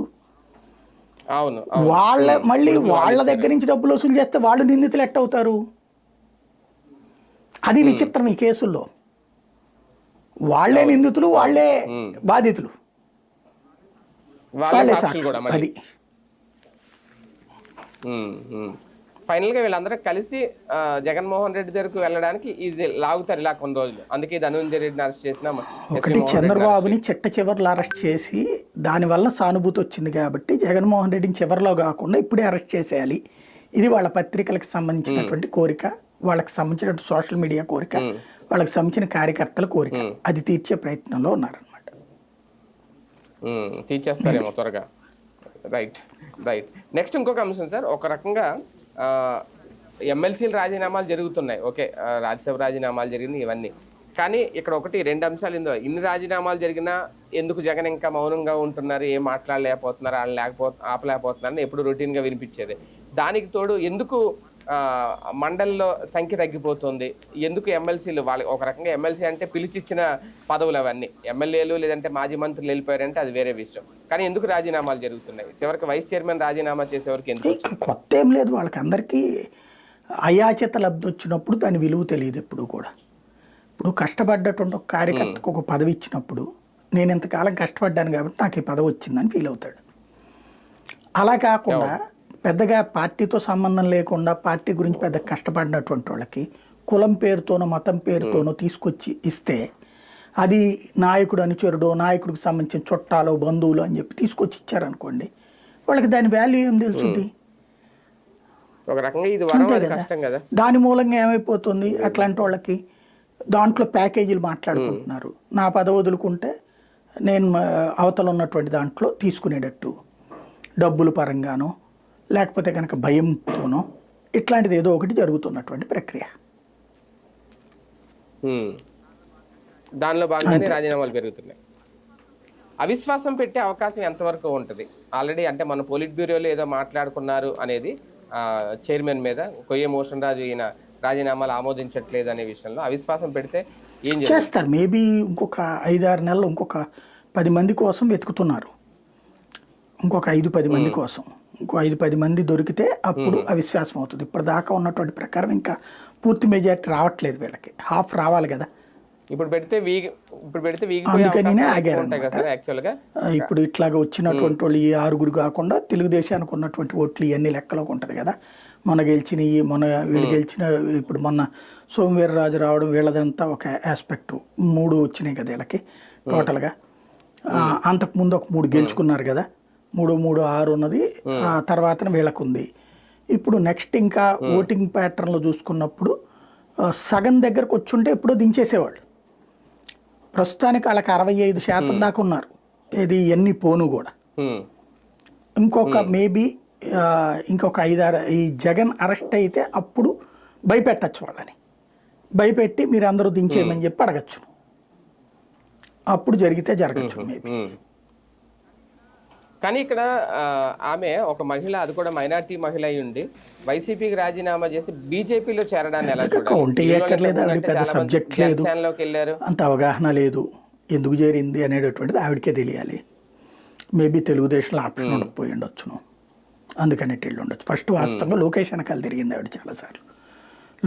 అవును, మళ్ళీ వాళ్ళ దగ్గర నుంచి డబ్బులు వసూలు చేస్తే వాళ్ళు నిందితులు ఎట్ట అవుతారు? అది విచిత్రం ఈ కేసుల్లో. వాళ్ళే నిందితులు, వాళ్ళే బాధితులు, వాళ్ళే సాక్షులు. అది ఫైనల్ గా వీళ్ళందరూ కలిసి జగన్మోహన్ రెడ్డి దగ్గరకు వెళ్ళడానికి ఇది లాగుతారు ఇలా కొన్ని రోజులు. అందుకే ధనంజయ రెడ్డిని అరెస్ట్ చేసిన ఒకటి, చంద్రబాబుని చిట్ట చివరిలో అరెస్ట్ చేసి దానివల్ల సానుభూతి వచ్చింది కాబట్టి జగన్మోహన్ రెడ్డిని చివరిలో కాకుండా ఇప్పుడే అరెస్ట్ చేసేయాలి. ఇది వాళ్ళ పత్రికలకు సంబంధించినటువంటి కోరిక, వాళ్ళకి సంబంధించిన సోషల్ మీడియా కోరిక, వాళ్ళకి సంబంధించిన కార్యకర్తల కోరిక. అది తీర్చే ప్రయత్నంలో ఉన్నారనమాట. తీర్చేస్తారేమో త్వరగా. రైట్. నెక్స్ట్ ఇంకొక అంశం సార్, ఒక రకంగా ఎమ్మెల్సీలు రాజీనామాలు జరుగుతున్నాయి, ఓకే, రాజ్యసభ రాజీనామాలు జరిగింది ఇవన్నీ. కానీ ఇక్కడ 2 అంశాలు ఇందులో, ఇన్ని రాజీనామాలు జరిగినా ఎందుకు జగన్ ఇంకా మౌనంగా ఉంటున్నారు, ఏం మాట్లాడలేకపోతున్నారు, వాళ్ళు ఆపలేకపోతున్నారని ఎప్పుడు రొటీన్గా వినిపించేది. దానికి తోడు ఎందుకు మండలిలో సంఖ్య తగ్గిపోతుంది, ఎందుకు ఎమ్మెల్సీలు వాళ్ళ ఒక రకంగా ఎమ్మెల్సీ అంటే పిలిచిచ్చిన పదవులు అవన్నీ, ఎమ్మెల్యేలు లేదంటే మాజీ మంత్రులు వెళ్ళిపోయారంటే అది వేరే విషయం, కానీ ఎందుకు రాజీనామాలు జరుగుతున్నాయి? చివరికి వైస్ చైర్మన్ రాజీనామా చేసేవరకు ఎందుకు? కొత్త ఏం లేదు, వాళ్ళకి అందరికీ అయాచిత లబ్ధి వచ్చినప్పుడు దాని విలువ తెలియదు ఎప్పుడు కూడా. ఇప్పుడు కష్టపడ్డటువంటి ఒక కార్యకర్తకు ఒక పదవి ఇచ్చినప్పుడు నేను ఇంతకాలం కష్టపడ్డాను కాబట్టి నాకు ఈ పదవి వచ్చిందని ఫీల్ అవుతాడు. అలా కాకుండా పెద్దగా పార్టీతో సంబంధం లేకుండా పార్టీ గురించి పెద్ద కష్టపడినటువంటి వాళ్ళకి కులం పేరుతోనో మతం పేరుతోనో తీసుకొచ్చి ఇస్తే అది నాయకుడు అనుచరుడు, నాయకుడికి సంబంధించిన చుట్టాలు బంధువులు అని చెప్పి తీసుకొచ్చి ఇచ్చారనుకోండి, వాళ్ళకి దాని వాల్యూ ఏం తెలుసుద్ది? దాని మూలంగా ఏమైపోతుంది, అట్లాంటి వాళ్ళకి దాంట్లో ప్యాకేజీలు మాట్లాడుకుంటున్నారు. నా పదవి వదులుకుంటే నేను అవతల ఉన్నటువంటి దాంట్లో తీసుకునేటట్టు డబ్బుల పరంగానో లేకపోతే కనుక భయంతోనో ఇట్లాంటిది ఏదో ఒకటి జరుగుతున్నటువంటి ప్రక్రియ. దానిలో భాగంగానే రాజీనామాలు పెరుగుతున్నాయి. అవిశ్వాసం పెట్టే అవకాశం ఎంతవరకు ఉంటుంది? ఆల్రెడీ అంటే మన పోలిట్ బ్యూరోలో ఏదో మాట్లాడుకున్నారు అనేది చైర్మన్ మీద, కొయ్య మోషన్ రాజు ఈయన రాజీనామాలు ఆమోదించట్లేదు అనే విషయంలో అవిశ్వాసం పెడితే ఏం చేస్తారు? మేబీ ఇంకొక 5-6 నెలలు ఇంకొక 10 మంది కోసం వెతుకుతున్నారు, ఇంకొక 5-10 మంది కోసం. ఇంకో 5-10 మంది దొరికితే అప్పుడు అవిశ్వాసం అవుతుంది. ఇప్పటిదాకా ఉన్నటువంటి ప్రకారం ఇంకా పూర్తి మెజారిటీ రావట్లేదు, వీళ్ళకి హాఫ్ రావాలి కదా. ఇప్పుడు పెడితే అందుకనే ఆగారు. ఇప్పుడు ఇట్లాగా వచ్చినటువంటి వాళ్ళు ఈ 6 కాకుండా తెలుగుదేశానికి ఉన్నటువంటి ఓట్లు ఇవన్నీ లెక్కలోకి ఉంటుంది కదా. మన వీళ్ళు గెలిచిన ఇప్పుడు మొన్న సోమవీర్రాజు రావడం వీళ్ళదంతా ఒక ఆస్పెక్టు. 3 వచ్చినాయి కదా వీళ్ళకి టోటల్గా. అంతకుముందు ఒక 3 గెలుచుకున్నారు కదా, 3-3-6 ఉన్నది. ఆ తర్వాత వీళ్ళకు ఉంది. ఇప్పుడు నెక్స్ట్ ఇంకా ఓటింగ్ ప్యాటర్న్లో చూసుకున్నప్పుడు సగం దగ్గరకు వచ్చుంటే ఎప్పుడో దించేసేవాళ్ళు. ప్రస్తుతానికి వాళ్ళకి 65% దాకా ఉన్నారు. ఇది ఎన్ని పోను కూడా. ఇంకొక మేబీ ఇంకొక 5-6 ఈ జగన్ అరెస్ట్ అయితే అప్పుడు భయపెట్టచ్చు వాళ్ళని. భయపెట్టి మీరు అందరూ దించేయమని చెప్పి అడగచ్చు. అప్పుడు జరిగితే జరగచ్చు మేబీ. కానీ ఇక్కడ ఆమె ఒక మహిళ, అది కూడా మైనార్టీ మహిళ అయి ఉండి వైసీపీకి రాజీనామా చేసి బీజేపీలో చేరడాన్ని ఎలా చూడాలి? పెద్ద సబ్జెక్ట్ లేదు, అంత అవగాహన లేదు, ఎందుకు చేరింది అనేటటువంటిది ఆవిడకే తెలియాలి. మేబీ తెలుగుదేశంలో ఆప్షన్ ఉండకపోయి ఉండొచ్చును, అందుకని ఇళ్ళు ఉండొచ్చు. ఫస్ట్ వాస్తవంగా లోకేష్ వెనకాల తిరిగింది ఆవిడ చాలాసార్లు.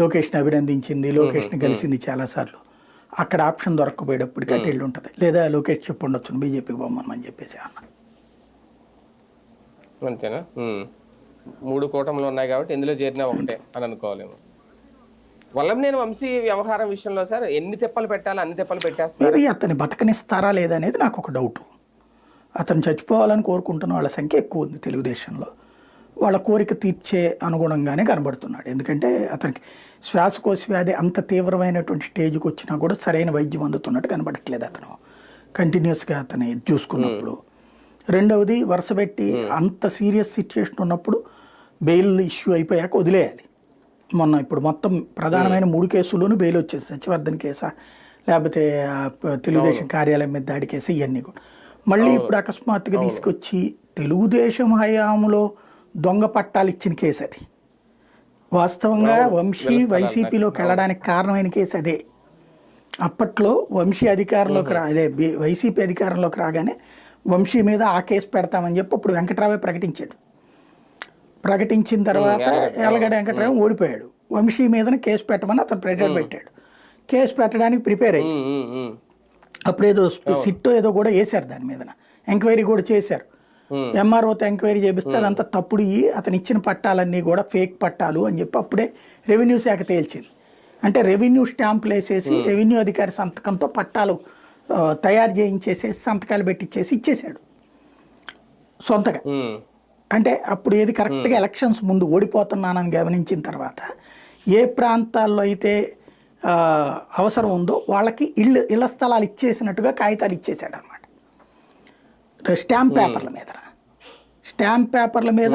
లోకేష్ని అభినందించింది, లోకేష్ని కలిసింది చాలాసార్లు. అక్కడ ఆప్షన్ దొరకకపోయేటప్పటికి అటు ఇళ్ళు ఉంటుంది. లేదా లోకేష్ చెప్పు ఉండొచ్చును బీజేపీకి పోమని చెప్పేసి అన్న. అంతేనా? 3 కూటములు ఉన్నాయి కాబట్టి ఇందులో చేరినా ఒకటే అని అనుకోవాలేమో. వల్లంనేని వంశీ వ్యవహారం విషయంలో సార్ ఎన్ని తెప్పలు పెట్టాలి అన్ని తెప్పలు పెట్టేస్తారు. అతన్ని బతకనిస్తారా లేదా అనేది నాకు ఒక డౌట్. అతను చచ్చిపోవాలని కోరుకుంటున్న వాళ్ళ సంఖ్య ఎక్కువ ఉంది తెలుగుదేశంలో. వాళ్ళ కోరిక తీర్చే అనుగుణంగానే కనబడుతున్నాడు. ఎందుకంటే అతనికి శ్వాసకోశ వ్యాధి అంత తీవ్రమైనటువంటి స్టేజ్కి వచ్చినా కూడా సరైన వైద్యం అందుతున్నట్టు కనబడట్లేదు అతను కంటిన్యూస్గా అతని చూసుకున్నప్పుడు. రెండవది వరుసపెట్టి అంత సీరియస్ సిచ్యుయేషన్ ఉన్నప్పుడు బెయిల్ ఇష్యూ అయిపోయాక వదిలేయాలి. ఇప్పుడు మొత్తం ప్రధానమైన 3 కేసుల్లోనూ బెయిల్ వచ్చేసి, సత్యవర్ధన్ కేసా లేకపోతే తెలుగుదేశం కార్యాలయం మీద దాడి కేసు, ఇవన్నీ కూడా మళ్ళీ ఇప్పుడు అకస్మాత్తుగా తీసుకొచ్చి తెలుగుదేశం హయాంలో దొంగ పట్టాలు ఇచ్చిన కేసు అది. వాస్తవంగా వంశీ వైసీపీలోకి వెళ్ళడానికి కారణమైన కేసు అదే. అప్పట్లో వంశీ అధికారంలోకి వైసీపీ అధికారంలోకి రాగానే వంశీ మీద ఆ కేసు పెడతామని చెప్పి అప్పుడు వెంకట్రావే ప్రకటించాడు. ప్రకటించిన తర్వాత ఎర్లగడ్డ వెంకట్రావు ఓడిపోయాడు. వంశీ మీదనే కేసు పెట్టమని అతను ప్రెషర్ పెట్టాడు. కేసు పెట్టడానికి ప్రిపేర్ అయ్యి అప్పుడేదో సిట్టో ఏదో కూడా వేశారు, దాని మీద ఎంక్వైరీ కూడా చేశారు. ఎంఆర్ఓతో ఎంక్వైరీ చేపిస్తే అదంతా తప్పుడు అతను ఇచ్చిన పట్టాలన్నీ కూడా ఫేక్ పట్టాలు అని చెప్పి అప్పుడే రెవెన్యూ శాఖ తేల్చింది. అంటే రెవెన్యూ స్టాంపులు వేసేసి రెవెన్యూ అధికారి సంతకంతో పట్టాలు తయారు చేయించేసి సంతకాలు పెట్టించేసి ఇచ్చేసాడు సొంతగా. అంటే అప్పుడు ఏది కరెక్ట్గా ఎలక్షన్స్ ముందు ఓడిపోతున్నానని గమనించిన తర్వాత ఏ ప్రాంతాల్లో అయితే అవసరం ఉందో వాళ్ళకి ఇళ్ల స్థలాలు ఇచ్చేసినట్టుగా కాగితాలు ఇచ్చేసాడు అనమాట. స్టాంప్ పేపర్ల మీద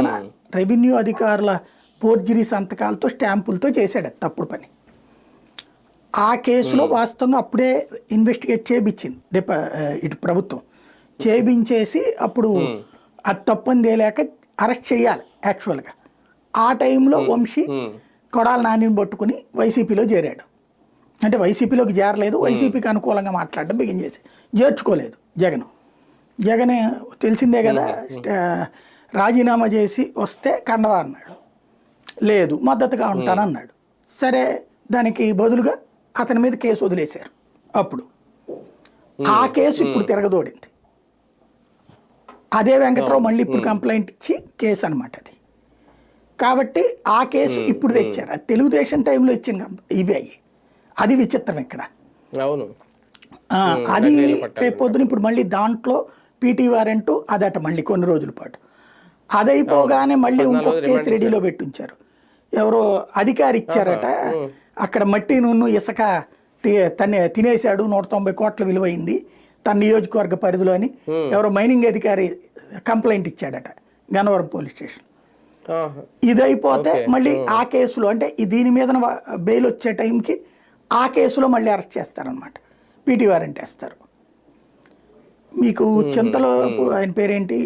రెవెన్యూ అధికారుల ఫోర్జరీ సంతకాలతో స్టాంపులతో చేశాడు తప్పుడు పని. ఆ కేసులో వాస్తవంగా అప్పుడే ఇన్వెస్టిగేట్ చేయించింది ఇటు ప్రభుత్వం. చేయించేసి అప్పుడు అది తప్పని తేలేక అరెస్ట్ చేయాలి యాక్చువల్గా. ఆ టైంలో వంశీ కొడాల నానిని పట్టుకుని వైసీపీలో చేరాడు. అంటే వైసీపీలోకి చేరలేదు, వైసీపీకి అనుకూలంగా మాట్లాడడం బిగిన్ చేసి చేర్చుకోలేదు జగన్ తెలిసిందే కదా. రాజీనామా చేసి వస్తే కండవా అన్నాడు, లేదు మద్దతుగా ఉంటానన్నాడు. సరే దానికి బదులుగా అతని మీద కేసు వదిలేశారు. అప్పుడు ఆ కేసు ఇప్పుడు తిరగదోడింది. అదే వెంకట్రావు మళ్ళీ ఇప్పుడు కంప్లైంట్ ఇచ్చి కేసు అనమాట అది. కాబట్టి ఆ కేసు ఇప్పుడు తెచ్చారు. అది తెలుగుదేశం టైంలో ఇచ్చిన ఇవి అయ్యి, అది విచిత్రం ఇక్కడ. అవును, అది రేపు పొద్దున ఇప్పుడు మళ్ళీ దాంట్లో పీటీ వారెంట్ అదట మళ్ళీ కొన్ని రోజుల పాటు. అదైపోగానే మళ్ళీ ఇంకొక కేసు రెడీలో పెట్టించారు. ఎవరో అధికారి ఇచ్చారట, అక్కడ మట్టి నూనె ఇసుక తినేశాడు, 190 కోట్ల విలువైంది తన నియోజకవర్గ పరిధిలో అని ఎవరో మైనింగ్ అధికారి కంప్లైంట్ ఇచ్చాడట గన్నవరం పోలీస్ స్టేషన్. ఇది అయిపోతే మళ్ళీ ఆ కేసులో అంటే దీని మీద బెయిల్ వచ్చే టైంకి ఆ కేసులో మళ్ళీ అరెస్ట్ చేస్తారనమాట, పీటీ వారెంట్ వేస్తారు. మీకు చింతలో ఆయన పేరేంటి,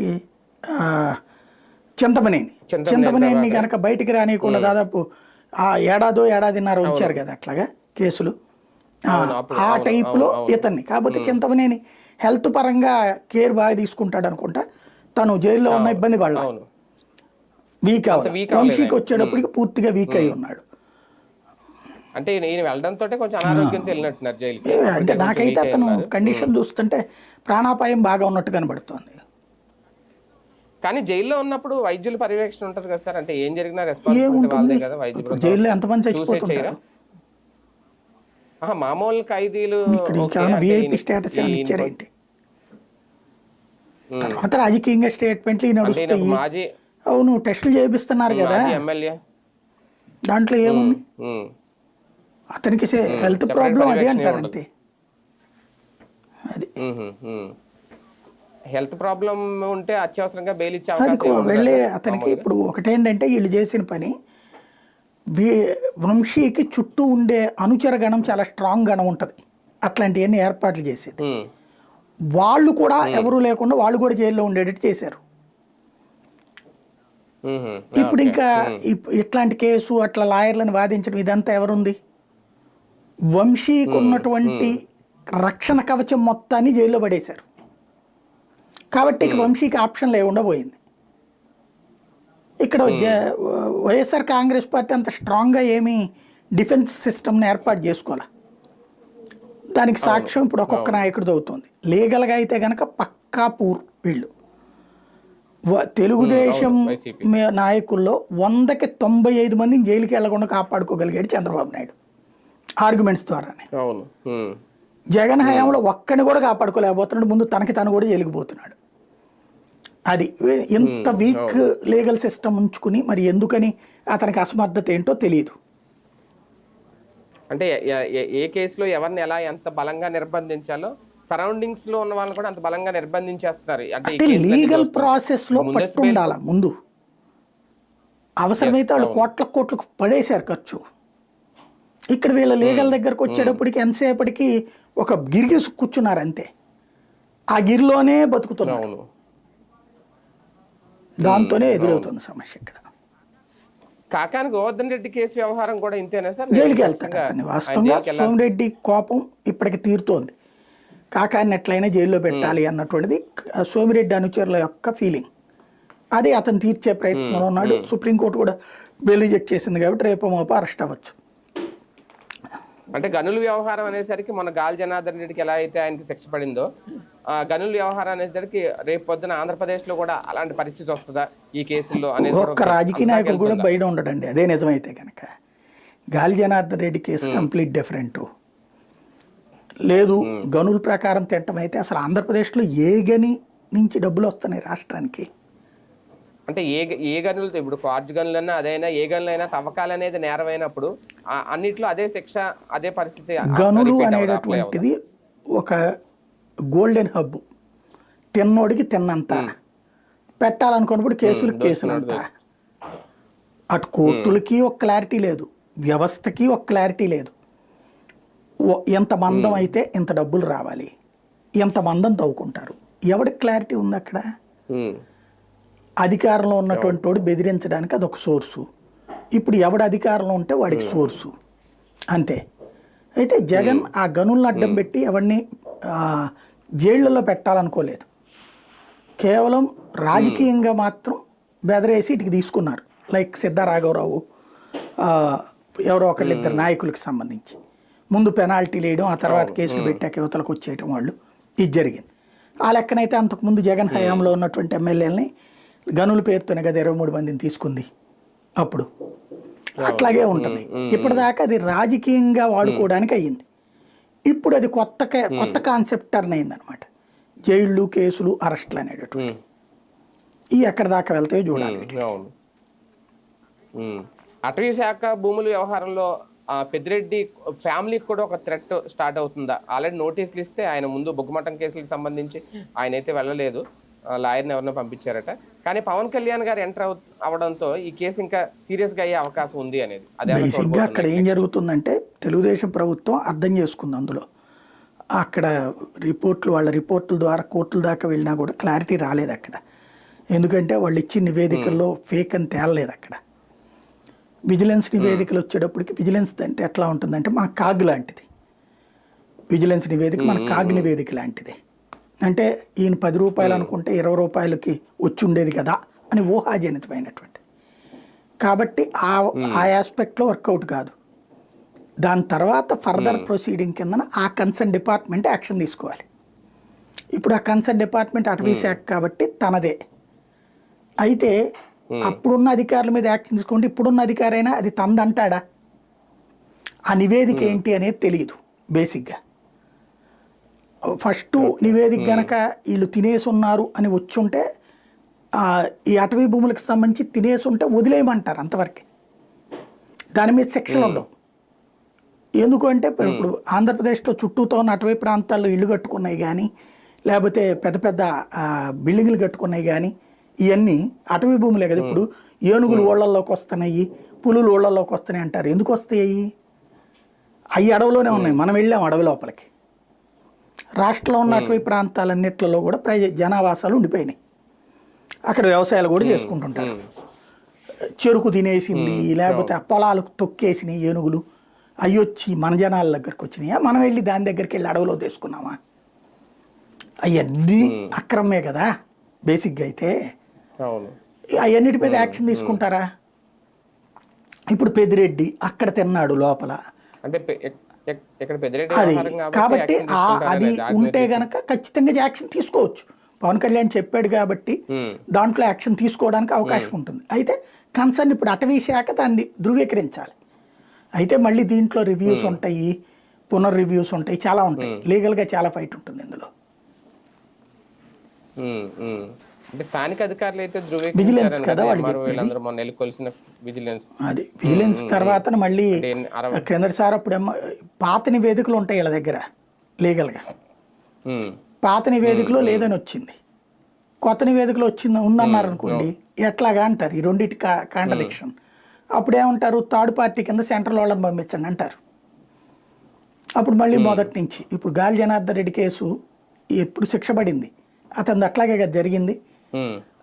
చింతమనేని కనుక బయటికి రానియకుండా దాదాపు ఏడాదిన్నర ఉంచారు కదా అట్లాగా కేసులు. ఆ టైప్లో ఇతన్ని, కాకపోతే చింతమనేని హెల్త్ పరంగా కేర్ బాగా తీసుకుంటాడు అనుకుంటా, తను జైల్లో ఉన్న ఇబ్బంది పడలేదు, వీక్ అవ్వాలి. వంశీకి వచ్చేటప్పటికి పూర్తిగా వీక్ అయి ఉన్నాడు. అంటే ఈయన వెళ్ళడంతో కొంచెం అనారోగ్యంతో వెళ్ళినట్టున్నారు జైలుకి. అంటే నాకైతే అతను కండిషన్ చూస్తుంటే ప్రాణాపాయం బాగా ఉన్నట్టు కనబడుతోంది. కానీ జైల్లో ఉన్నప్పుడు వైద్యుల పర్యవేక్షణ ఉంటుంది కదా సార్, అంటే ఏం జరిగినా రెస్పాన్సిబిలిటీ వాళ్ళదే కదా. వైద్య జైల్లో ఎంతమంది చచ్చిపోతుంటారు, మామూలు ఖైదీలు విఐపి స్టేటస్ ఇచ్చారేంటి? తర్వాత రాజకీయంగా స్టేట్మెంట్లు నడుస్తాయి. అవును, టెస్టులు చేపిస్తున్నారు కదా ఎమ్మెల్యే, దాంట్లో ఏముంది? అతనికి హెల్త్ ప్రాబ్లం అదే అంటారు అంతే. అది హెల్త్ ప్రాబ్లం ఉంటే అత్యవసరంగా బెయిల్ ఇచ్చే అవకాశం వెళ్ళే అతనికి. ఇప్పుడు ఒకటేంటంటే వీళ్ళు చేసిన పని, వంశీకి చుట్టూ ఉండే అనుచర గణం చాలా స్ట్రాంగ్ గణం ఉంటుంది, అట్లాంటివన్నీ ఏర్పాట్లు చేసేది. వాళ్ళు కూడా ఎవరు లేకుండా వాళ్ళు కూడా జైల్లో ఉండేటట్టు చేశారు. ఇప్పుడు ఇంకా ఇట్లాంటి కేసు అట్లా లాయర్లను వాదించడం ఇదంతా ఎవరుంది? వంశీకి ఉన్నటువంటి రక్షణ కవచం మొత్తాన్ని జైల్లో పడేశారు. కాబట్టి వంశీకి ఆప్షన్ లేకుండా పోయింది. ఇక్కడ వైఎస్ఆర్ కాంగ్రెస్ పార్టీ అంత స్ట్రాంగ్గా ఏమీ డిఫెన్స్ సిస్టమ్ని ఏర్పాటు చేసుకోవాలి. దానికి సాక్ష్యం ఇప్పుడు ఒక్కొక్క నాయకుడిది అవుతుంది. లీగల్గా అయితే కనుక పక్కా వీళ్ళు తెలుగుదేశం నాయకుల్లో 100కి 95 మందిని జైలుకి వెళ్లకుండా కాపాడుకోగలిగాడు చంద్రబాబు నాయుడు ఆర్గ్యుమెంట్స్ ద్వారానే. జగన్ హయాంలో ఒక్కడిని కూడా కాపాడుకోలేకపోతున్నాడు, ముందు తనకి తను కూడా జైలుకుపోతున్నాడు. అది ఇంత వీక్ లీగల్ సిస్టమ్ ఉంచుకుని మరి ఎందుకని అతనికి అసమర్థత ఏంటో తెలియదు. అంటే ఏ కేసులో ఎవరిని ఎలా ఎంత బలంగా నిర్బంధించాలో సరౌండింగ్స్ లో ఉన్న వాళ్ళని కూడా అంత బలంగా నిర్బంధించేస్తున్నారు. అంటే లీగల్ ప్రాసెస్ లో పట్టు ఉండాల ముందు. అవసరమైతే వాళ్ళు కోట్లకు పడేశారు ఖర్చు. ఇక్కడ వీళ్ళ లీగల్ దగ్గరకు వచ్చేటప్పటికి ఎంతసేపటికి ఒక గిరిగి కూర్చున్నారు అంతే, ఆ గిరిలోనే బతుకుతున్నారు. దాంతోనే ఎదురవుతుంది సమస్య. ఇక్కడ కాకాని గోవర్ధన్ రెడ్డి కేసు వ్యవహారం కూడా ఇంతేనా సార్? జైలుకి వెళ్తాడు అతన్ని. వాస్తవంగా సోమిరెడ్డి కోపం ఇప్పటికి తీరుతోంది. కాకాని ఎట్లయినా జైల్లో పెట్టాలి అన్నటువంటిది సోమిరెడ్డి అనుచరుల యొక్క ఫీలింగ్. అది అతను తీర్చే ప్రయత్నంలో ఉన్నాడు. సుప్రీంకోర్టు కూడా బెయిల్ రిజెక్ట్ చేసింది కాబట్టి రేపు మోప అరెస్ట్ అవ్వచ్చు. అంటే గనుల వ్యవహారం అనేసరికి మన గాలి జనార్దన్ రెడ్డికి ఎలా అయితే ఆయనకి శిక్ష పడిందో, గనుల వ్యవహారం అనేసరికి రేపు పొద్దున ఆంధ్రప్రదేశ్లో కూడా అలాంటి పరిస్థితి వస్తుందా ఈ కేసుల్లో అనేది ఒక్క రాజకీయ నాయకుడు కూడా బయట ఉండడండి. అదే నిజమైతే కనుక గాలి Janardhan Reddy case complete different. లేదు గనుల ప్రకారం తిట్టమైతే అసలు ఆంధ్రప్రదేశ్లో ఏ గని నుంచి డబ్బులు వస్తున్నాయి రాష్ట్రానికి? అంటే ఏ గనులతో ఇప్పుడు కార్జ్ గనులన్నా అదైనా ఏ గనులైనా తవ్వకాలు అనేది నేరమైనప్పుడు అన్నిట్లో అదే శిక్ష అదే పరిస్థితి. గనులు అనేటటువంటిది ఒక గోల్డెన్ హబ్, తిన్నోడికి తిన్నంత పెట్టాలనుకున్నప్పుడు కేసులంతా. అటు కోర్టులకి ఒక క్లారిటీ లేదు, వ్యవస్థకి ఒక క్లారిటీ లేదు. ఎంత మందం అయితే ఇంత డబ్బులు రావాలి, ఎంత మందం తవ్వుకుంటారు, ఎవరికి క్లారిటీ ఉంది అక్కడ? అధికారంలో ఉన్నటువంటి వాడు బెదిరించడానికి అదొక సోర్సు, ఇప్పుడు ఎవడు అధికారంలో ఉంటే వాడికి సోర్సు అంతే. అయితే జగన్ ఆ గనులను అడ్డం పెట్టి ఎవరిని జైళ్ళలో పెట్టాలనుకోలేదు. కేవలం రాజకీయంగా మాత్రం బెదరేసి ఇటుకి తీసుకున్నారు. లైక్ సిద్ధరాఘవరావు, ఎవరో ఒకళ్ళిద్దరు నాయకులకు సంబంధించి ముందు పెనాల్టీలు వేయడం, ఆ తర్వాత కేసులు పెట్టాక యువతలకు వచ్చేయటం వాళ్ళు, ఇది జరిగింది. ఆ లెక్కనైతే అంతకుముందు జగన్ హయాంలో ఉన్నటువంటి ఎమ్మెల్యేలని గనుల పేరుతోనే కదా 23 మందిని తీసుకుంది. అప్పుడు అట్లాగే ఉంటుంది. ఇప్పటిదాకా అది రాజకీయంగా వాడుకోవడానికి అయ్యింది. ఇప్పుడు అది కొత్త కాన్సెప్ట్ టర్న్ అయింది అనమాట. జైళ్ళు, కేసులు, అరెస్టులు అనేటటువంటి ఈ ఎక్కడి దాకా వెళ్తాయో చూడాలి. అటవీ శాఖ భూముల వ్యవహారంలో పెద్దిరెడ్డి ఫ్యామిలీకి కూడా ఒక థ్రెట్ స్టార్ట్ అవుతుందా? ఆల్రెడీ నోటీసులు ఇస్తే ఆయన ముందు బొగ్గుమఠం కేసులకు సంబంధించి ఆయన అయితే వెళ్ళలేదు, లాయర్ని ఎవరినో పంపించారట. కానీ పవన్ కళ్యాణ్ గారు ఎంటర్ అవడంతో ఈ కేసు ఇంకా సీరియస్గా అయ్యే అవకాశం ఉంది అనేది. బేసిక్గా అక్కడ ఏం జరుగుతుందంటే తెలుగుదేశం ప్రభుత్వం అర్థం చేసుకుంది. అందులో అక్కడ వాళ్ళ రిపోర్టుల ద్వారా కోర్టుల దాకా వెళ్ళినా కూడా క్లారిటీ రాలేదు అక్కడ. ఎందుకంటే వాళ్ళు ఇచ్చిన నివేదికల్లో ఫేక్ అని తేలలేదు అక్కడ. విజిలెన్స్ నివేదికలు వచ్చేటప్పటికి విజిలెన్స్ అంటే ఎట్లా ఉంటుందంటే మన కాగ్ లాంటిది. విజిలెన్స్ నివేదిక మన కాగ్ నివేదిక లాంటిది. అంటే ఈయన 10 రూపాయలు అనుకుంటే 20 రూపాయలకి వచ్చి ఉండేది కదా అని ఊహాజనితమైనటువంటి. కాబట్టి ఆ ఆస్పెక్ట్లో వర్కౌట్ కాదు. దాని తర్వాత ఫర్దర్ ప్రొసీడింగ్ కింద ఆ కన్సర్న్ డిపార్ట్మెంట్ యాక్షన్ తీసుకోవాలి. ఇప్పుడు ఆ కన్సర్న్ డిపార్ట్మెంట్ అటవీ శాఖ కాబట్టి తనదే. అయితే అప్పుడున్న అధికారుల మీద యాక్షన్ తీసుకుంటే ఇప్పుడున్న అధికారైనా అది తందంటాడా? ఆ నివేదిక ఏంటి అనేది తెలియదు బేసిక్గా. ఫస్ట్ నివేదిక గనక వీళ్ళు తినేసి ఉన్నారు అని వచ్చుంటే ఈ అటవీ భూములకు సంబంధించి తినేసి ఉంటే వదిలేయమంటారు అంతవరకే. దాని మీద శిక్షలు ఉండవు. ఎందుకంటే ఇప్పుడు ఆంధ్రప్రదేశ్లో చుట్టూతో ఉన్న అటవీ ప్రాంతాల్లో ఇళ్ళు కట్టుకున్నాయి కానీ, లేకపోతే పెద్ద పెద్ద బిల్డింగ్లు కట్టుకున్నాయి కానీ, ఇవన్నీ అటవీ భూములే కదా. ఇప్పుడు ఏనుగులు ఓళ్లలోకి వస్తున్నాయి, పులులు ఓళ్లలోకి వస్తున్నాయి అంటారు. ఎందుకు వస్తాయి? అవి అడవిలోనే ఉన్నాయి, మనం వెళ్ళాం అడవి లోపలికి. రాష్ట్రంలో ఉన్న అటవీ ప్రాంతాలన్నిట్లలో కూడా జనావాసాలు ఉండిపోయినాయి. అక్కడ వ్యవసాయాలు కూడా చేసుకుంటుంటారు. చెరుకు తినేసింది, లేకపోతే పొలాలకు తొక్కేసినాయి ఏనుగులు, అవి వచ్చి మన జనాల దగ్గరికి వచ్చినాయా? మనం వెళ్ళి దాని దగ్గరికి వెళ్ళి అడవిలో తీసుకున్నామా? అవన్నీ అక్రమే కదా బేసిక్గా. అయితే అవన్నిటి మీద యాక్షన్ తీసుకుంటారా? ఇప్పుడు పెద్దిరెడ్డి అక్కడ తిన్నాడు లోపల, అది కాబట్టి అది ఉంటే గనక ఖచ్చితంగా యాక్షన్ తీసుకోవచ్చు. పవన్ కళ్యాణ్ చెప్పాడు కాబట్టి దాంట్లో యాక్షన్ తీసుకోవడానికి అవకాశం ఉంటుంది. అయితే కన్సర్న్ ఇప్పుడు అటవీ శాఖ దాన్ని ధృవీకరించాలి. అయితే మళ్ళీ దీంట్లో రివ్యూస్ ఉంటాయి, పునర్రివ్యూస్ ఉంటాయి, చాలా ఉంటాయి. లీగల్గా చాలా ఫైట్ ఉంటుంది ఇందులో. స్థానిక అధికారులు అయితే విజిలెన్స్ కదా వాళ్ళు అది విజిలెన్స్ తర్వాత మళ్ళీ క్రిందటిసారి అప్పుడు పాత నివేదికలు ఉంటాయి వీళ్ళ దగ్గర లీగల్గా. పాత నివేదికలో లేదని వచ్చింది, కొత్త నివేదికలో ఉందన్నారు అనుకోండి, ఎట్లాగా అంటారు. ఈ రెండింటి కాంట్రడిక్షన్. అప్పుడేమంటారు, థర్డ్ పార్టీ కింద సెంట్రల్ వాళ్ళని పంపించండి అంటారు. అప్పుడు మళ్ళీ మొదటి నుంచి ఇప్పుడు గాలి జనార్దన్ రెడ్డి కేసు ఎప్పుడు శిక్ష పడింది, అతను అట్లాగే కదా జరిగింది.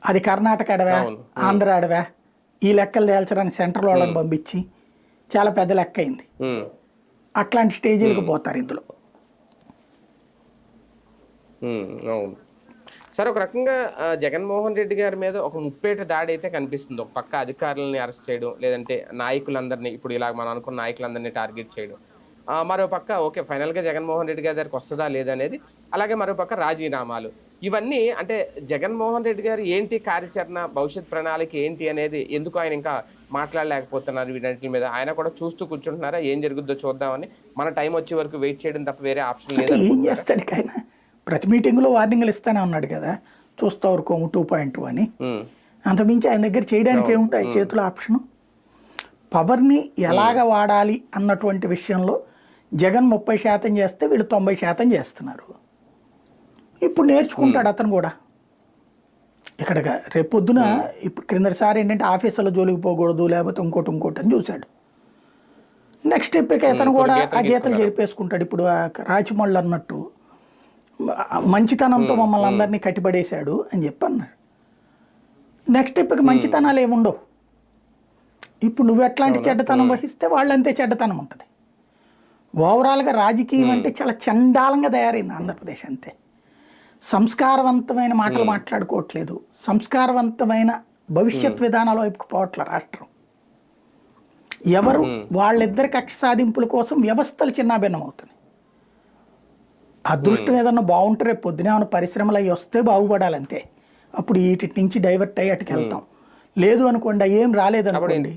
అది కర్ణాటక అడవా, ఆంధ్ర అడవా, ఈ లెక్కలు తేల్చడానికి సెంట్రల్ వాళ్ళని పంపించి చాలా పెద్ద లెక్క అయింది. అట్లాంటి స్టేజీలకు పోతారు ఇందులో. అవును సార్, ఒక రకంగా జగన్మోహన్ రెడ్డి గారి మీద ఒక ముప్పేట దాడి అయితే కనిపిస్తుంది. ఒక పక్క అధికారులని అరెస్ట్ చేయడం, లేదంటే నాయకులందరినీ, ఇప్పుడు ఇలా మనం అనుకున్న నాయకులందరినీ టార్గెట్ చేయడం. మరో పక్క ఓకే ఫైనల్గా జగన్మోహన్ రెడ్డి గారి దగ్గరికి వస్తుందా లేదనేది, అలాగే మరో పక్క రాజీనామాలు. ఇవన్నీ అంటే జగన్మోహన్ రెడ్డి గారు ఏంటి కార్యాచరణ, భవిష్యత్ ప్రణాళిక ఏంటి అనేది, ఎందుకు ఆయన ఇంకా మాట్లాడలేకపోతున్నారు వీటన్నిటి మీద? ఆయన కూడా చూస్తూ కూర్చుంటున్నారా ఏం జరుగుద్దో చూద్దామని? మన టైం వచ్చే వరకు వెయిట్ చేయడం తప్ప వేరే ఆప్షన్ లేదు. ఏం చేస్తాడు ఆయన? ప్రతి మీటింగ్లో వార్నింగ్లు ఇస్తానే ఉన్నాడు కదా, చూస్తా ఊరుకోము 2.2 అని. అంతమించి ఆయన దగ్గర చేయడానికి ఏముంటాయి చేతుల ఆప్షను? పవర్ని ఎలాగ వాడాలి అన్నటువంటి విషయంలో జగన్ 30% చేస్తే వీళ్ళు 90% చేస్తున్నారు. ఇప్పుడు నేర్చుకుంటాడు అతను కూడా. ఇక్కడ రేపొద్దున ఇప్పుడు క్రిందటిసారి ఏంటంటే ఆఫీసులో జోలికి పోకూడదు, లేకపోతే ఇంకోటి అని చూశాడు. నెక్స్ట్ స్టెప్కి అతను కూడా ఆ గీతలు జరిపేసుకుంటాడు. ఇప్పుడు రాజమౌళి అన్నట్టు మంచితనంతో మమ్మల్ని అందరినీ కట్టిపడేశాడు అని చెప్పి అన్నాడు. నెక్స్ట్ స్టెప్కి మంచితనాలు ఏముండవు. ఇప్పుడు నువ్వు ఎట్లాంటి చెడ్డతనం వహిస్తే వాళ్ళంతే చెడ్డతనం ఉంటుంది. ఓవరాల్గా రాజకీయం అంటే చాలా చండాలంగా తయారైంది ఆంధ్రప్రదేశ్. అంతే. సంస్కారవంతమైన మాటలు మాట్లాడుకోవట్లేదు, సంస్కారవంతమైన భవిష్యత్ విధానాల వైపుకు పోవట్ల రాష్ట్రం. ఎవరు వాళ్ళిద్దరి కక్ష సాధింపుల కోసం వ్యవస్థలు చిన్నాభిన్నం అవుతున్నాయి. అదృష్టం ఏదన్నా బాగుంటే రేపు పొద్దున ఏమైనా పరిశ్రమలు అవి వస్తే బాగుపడాలంతే. అప్పుడు వీటి నుంచి డైవర్ట్ అయ్యి అటుకు వెళ్తాం. లేదు అనుకోండి, ఏం రాలేదనుకోండి,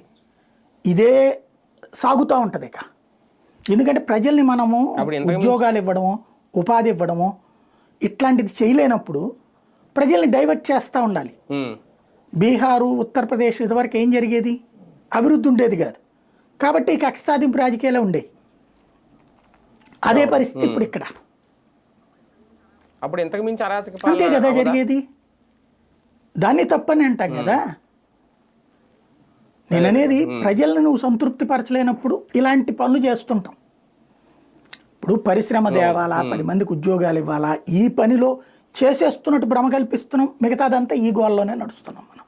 ఇదే సాగుతూ ఉంటుంది ఇక. ఎందుకంటే ప్రజల్ని మనము ఉద్యోగాలు ఇవ్వడము, ఉపాధి ఇవ్వడము ఇట్లాంటిది చేయలేనప్పుడు ప్రజల్ని డైవర్ట్ చేస్తూ ఉండాలి. బీహారు, ఉత్తరప్రదేశ్ ఇదివరకు ఏం జరిగేది? అభివృద్ధి ఉండేది కాదు. కాబట్టి కక్ష సాధింపు రాజకీయాలే ఉండేవి. అదే పరిస్థితి ఇప్పుడు ఇక్కడ. అప్పుడు ఇంతకు మించి అరాచక అంతే కదా జరిగేది. దాన్ని తప్పని అంటాం కదా. నేను అనేది ప్రజలను నువ్వు సంతృప్తి పరచలేనప్పుడు ఇలాంటి పనులు చేస్తుంటాం. ఇప్పుడు పరిశ్రమ తేవాలా, 10 మందికి ఉద్యోగాలు ఇవ్వాలా, ఈ పనిలో చేసేస్తున్నట్టు భ్రమ కల్పిస్తున్నాం. మిగతాదంతా ఈ గోల్లోనే నడుస్తున్నాం మనం.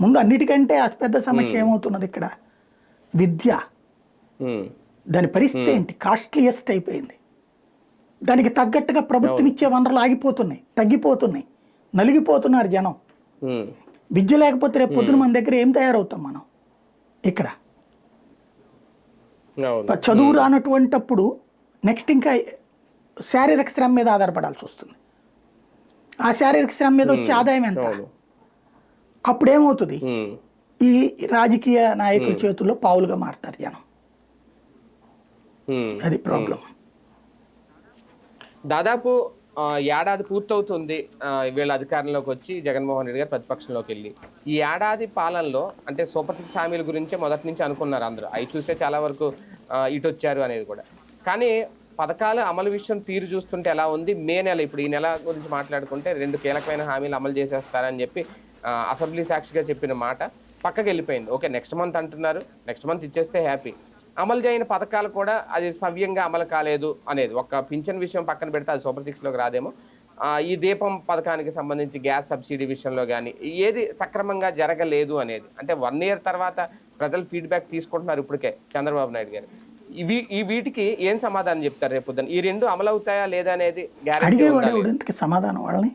ముందు అన్నిటికంటే పెద్ద సమస్య ఏమవుతున్నది ఇక్కడ? విద్య. దాని పరిస్థితి ఏంటి? కాస్ట్లీయెస్ట్ అయిపోయింది. దానికి తగ్గట్టుగా ప్రభుత్వం ఇచ్చే వనరులు ఆగిపోతున్నాయి, తగ్గిపోతున్నాయి, నలిగిపోతున్నారు జనం. విద్య లేకపోతే రేపు పొద్దున మన దగ్గర ఏం తయారవుతాం మనం? ఇక్కడ చదువు రానటువంటిప్పుడు నెక్స్ట్ ఇంకా శారీరక శ్రమ మీద ఆధారపడాల్సి వస్తుంది. ఆ శారీరక శ్రమ మీద వచ్చే ఆదాయం ఎంత? అప్పుడేమవుతుంది? ఈ రాజకీయ నాయకుల చేతుల్లో పావులుగా మారుతారు జనం. అది ప్రాబ్లం. దాదాపు ఏడాది పూర్తవుతుంది వీళ్ళ అధికారంలోకి వచ్చి, జగన్మోహన్ రెడ్డి గారు ప్రతిపక్షంలోకి వెళ్ళి. ఈ ఏడాది పాలనలో అంటే సూపర్ సిక్స్ హామీల గురించే మొదటి నుంచి అనుకున్నారు అందరూ. అవి చూస్తే చాలా వరకు ఇటు వచ్చారు అనేది కూడా. కానీ పథకాల అమలు విషయం తీరు చూస్తుంటే ఎలా ఉంది? మే నెల, ఇప్పుడు ఈ నెల గురించి మాట్లాడుకుంటే 2 కీలకమైన హామీలు అమలు చేసేస్తారని చెప్పి అసెంబ్లీ సాక్షిగా చెప్పిన మాట పక్కకి వెళ్ళిపోయింది. ఓకే, నెక్స్ట్ మంత్ అంటున్నారు, నెక్స్ట్ మంత్ ఇచ్చేస్తే హ్యాపీ. అమలు చేయని పథకాలు కూడా అది సవ్యంగా అమలు కాలేదు అనేది. ఒక పింఛన్ విషయం పక్కన పెడితే అది సూపర్ సిక్స్లోకి రాదేమో. ఈ దీపం పథకానికి సంబంధించి గ్యాస్ సబ్సిడీ విషయంలో కానీ ఏది సక్రమంగా జరగలేదు అనేది. అంటే 1 year తర్వాత ప్రజలు ఫీడ్బ్యాక్ తీసుకుంటున్నారు ఇప్పటికే చంద్రబాబు నాయుడు గారు. వీటికి ఏం సమాధానం చెప్తారు రేపు పొద్దున్న? ఈ 2 అమలు అవుతాయా లేదా అనేది అడిగేవాడు సమాధానం వాళ్ళని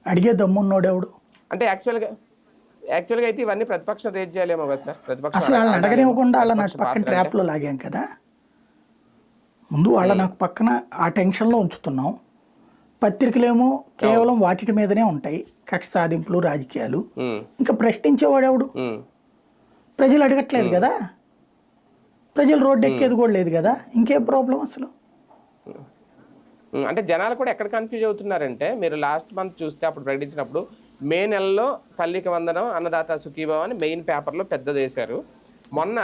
అడిగే దమ్మున్నోడెవడు? అంటే యాక్చువల్గా అయితే ఇవన్నీ ప్రతిపక్షం రేజ్ చేయాలేమో కదా సార్. ప్రతిపక్షం అసలు వాళ్ళని అడగనివ్వకుండా వాళ్ళ నాకు పక్కన ట్రాప్లో లాగాం కదా. ముందు వాళ్ళ నాకు పక్కన ఆ టెన్షన్లో ఉంచుతున్నాం. పత్రికలేమో కేవలం వాటి మీదనే ఉంటాయి, కక్ష సాధింపులు, రాజకీయాలు. ఇంకా ప్రశ్నించేవాడెవడు? ప్రజలు అడగట్లేదు కదా, ప్రజలు రోడ్డు ఎక్కేది కూడా లేదు కదా, ఇంకేం ప్రాబ్లం అసలు? అంటే జనాలు కూడా ఎక్కడ కన్ఫ్యూజ్ అవుతున్నారంటే, మీరు లాస్ట్ మంత్ చూస్తే అప్పుడు ప్రకటించినప్పుడు మే నెలలో తల్లికి వందనం, అన్నదాత సుఖీభావ అని మెయిన్ పేపర్లో పెద్దది వేశారు. మొన్న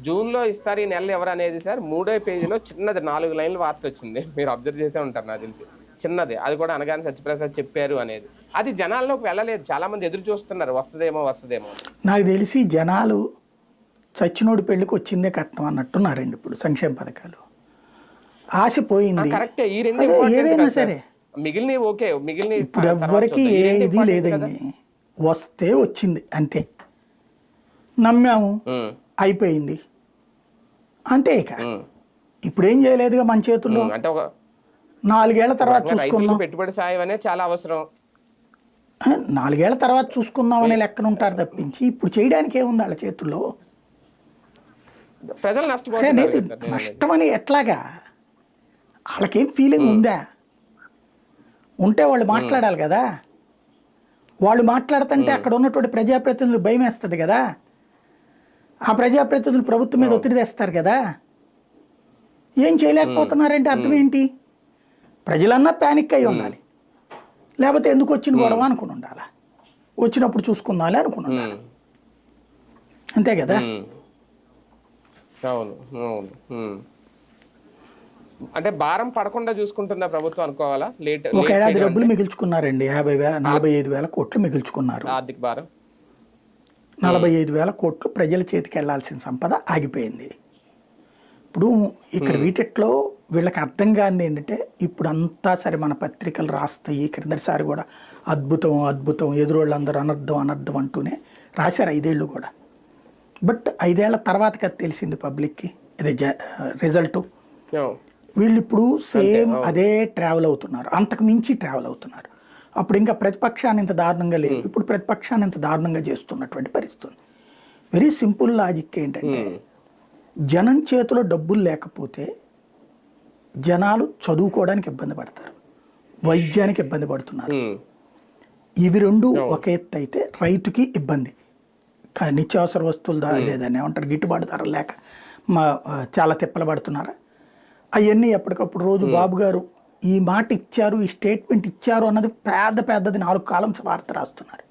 జూన్లో ఇస్తారు ఈ నెలలో ఎవరు అనేది సార్ 3వ పేజీలో చిన్నది 4 లైన్లు వార్త వచ్చింది. మీరు అబ్జర్వ్ చేసే ఉంటారు నాకు తెలిసి. చిన్నది, అది కూడా అనగానే సత్యప్రసాద్ చెప్పారు అనేది. అది జనాల్లోకి వెళ్ళలేదు. చాలా మంది ఎదురు చూస్తున్నారు, వస్తుందేమో. నాకు తెలిసి జనాలు చచ్చినోడి పెళ్లికి వచ్చిందే కట్నం అన్నట్టున్నారండి ఇప్పుడు సంక్షేమ పథకాలు. ఆశ పోయింది. కరెక్టే, ఈ 2 ఏదైనా సరే మిగిలిన ఓకే, మిగిలిన ఇప్పుడు ఎవ్వరికి ఏది లేదండి. వస్తే వచ్చింది అంతే, నమ్మాము, అయిపోయింది అంతే. ఇక ఇప్పుడు ఏం చేయలేదుగా మన చేతుల్లో. అంటే ఒక 4 ఏళ్ల తర్వాత చూసుకుందాం. పెట్టుబడి సాయం అనేది చాలా అవసరం. 4 ఏళ్ల తర్వాత చూసుకుందాం అనే లెక్కన ఉంటారు తప్పించి ఇప్పుడు చేయడానికి ఏముంది వాళ్ళ చేతుల్లో? ప్రజలు నష్టమని ఎట్లాగా? వాళ్ళకేం ఫీలింగ్ ఉందా? ఉంటే వాళ్ళు మాట్లాడాలి కదా. వాళ్ళు మాట్లాడుతుంటే అక్కడ ఉన్నటువంటి ప్రజాప్రతినిధులు భయం వేస్తుంది కదా. ఆ ప్రజాప్రతినిధులు ప్రభుత్వం మీద ఒత్తిడి తెస్తారు కదా. ఏం చేయలేకపోతున్నారంటే అర్థం ఏంటి? ప్రజలన్నా ప్యానిక్ అయి ఉండాలి, లేకపోతే ఎందుకు వచ్చిన గొడవ అనుకుని ఉండాలా, వచ్చినప్పుడు చూసుకుందాలి అనుకుని ఉండాలి, అంతే కదా. అంటే భారం పడకుండా చూసుకుంటుందా ప్రభుత్వం అనుకోవాలా? ఒక ఏడాది డబ్బులు మిగిల్చుకున్నారండి, 45,000 కోట్లు మిగిల్చుకున్నారు. ఆర్థిక భారం 45,000 కోట్లు ప్రజల చేతికి వెళ్లాల్సిన సంపద ఆగిపోయింది. ఇప్పుడు ఇక్కడ వీటిలో వీళ్ళకి అర్థం కానిది ఏంటంటే, ఇప్పుడు అంతా సరే మన పత్రికలు రాస్తాయి, క్రిందటిసారి కూడా అద్భుతం ఎదురోళ్ళందరూ అనర్థం అంటూనే రాశారు 5 ఏళ్ళు కూడా. బట్ 5 ఏళ్ల తర్వాత కదా తెలిసింది పబ్లిక్కి ఇది రిజల్ట్. అవును. వీళ్ళు ఇప్పుడు సేమ్ అవును. అదే ట్రావెల్ అవుతున్నారు, అంతకు మించి ట్రావెల్ అవుతున్నారు. అప్పుడు ఇంకా ప్రతిపక్షాన్ని ఇంత దారుణంగా లేదు, ఇప్పుడు ప్రతిపక్షాన్ని ఇంత దారుణంగా చేస్తున్నటువంటి పరిస్థితి. వెరీ సింపుల్ లాజిక్ ఏంటంటే, జనం చేతిలో డబ్బులు లేకపోతే జనాలు చదువుకోవడానికి ఇబ్బంది పడతారు, వైద్యానికి ఇబ్బంది పడుతున్నారు. ఇవి రెండు ఒక ఎత్తు అయితే రైతుకి ఇబ్బంది, నిత్యావసర వస్తువులు దాన్ని ఏమంటారు గిట్టుబాటు ధర లేక చాలా తిప్పలు పడుతున్నారా. అవన్నీ ఎప్పటికప్పుడు రోజు బాబు గారు ఈ మాట ఇచ్చారు, ఈ స్టేట్మెంట్ ఇచ్చారు అన్నది పెద్దది 4 కాలమ్స్ వార్త రాస్తున్నారు.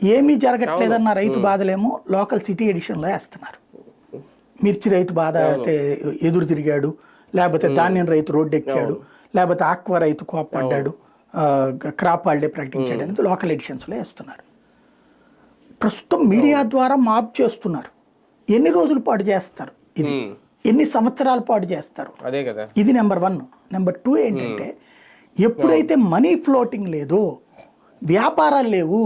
ఏమీ జరగట్లేదన్న రైతు బాధలేమో లోకల్ సిటీ ఎడిషన్లో వేస్తున్నారు. మిర్చి రైతు బాధ ఎదురు తిరిగాడు, లేకపోతే ధాన్యం రైతు రోడ్డు ఎక్కాడు, లేకపోతే ఆక్వా రైతు కోప్పడ్డాడు, క్రాప్ హాలిడే ప్రకటించాడు అనేది లోకల్ ఎడిషన్స్లో వేస్తున్నారు. ప్రస్తుతం మీడియా ద్వారా మాప్ చేస్తున్నారు. ఎన్ని రోజుల పాటు చేస్తారు ఇది, ఎన్ని సంవత్సరాల పాటు చేస్తారు, అదే కదా. ఇది నెంబర్ 1. నెంబర్ 2 ఏంటంటే, ఎప్పుడైతే మనీ ఫ్లోటింగ్ లేదో, వ్యాపారాలు లేవు.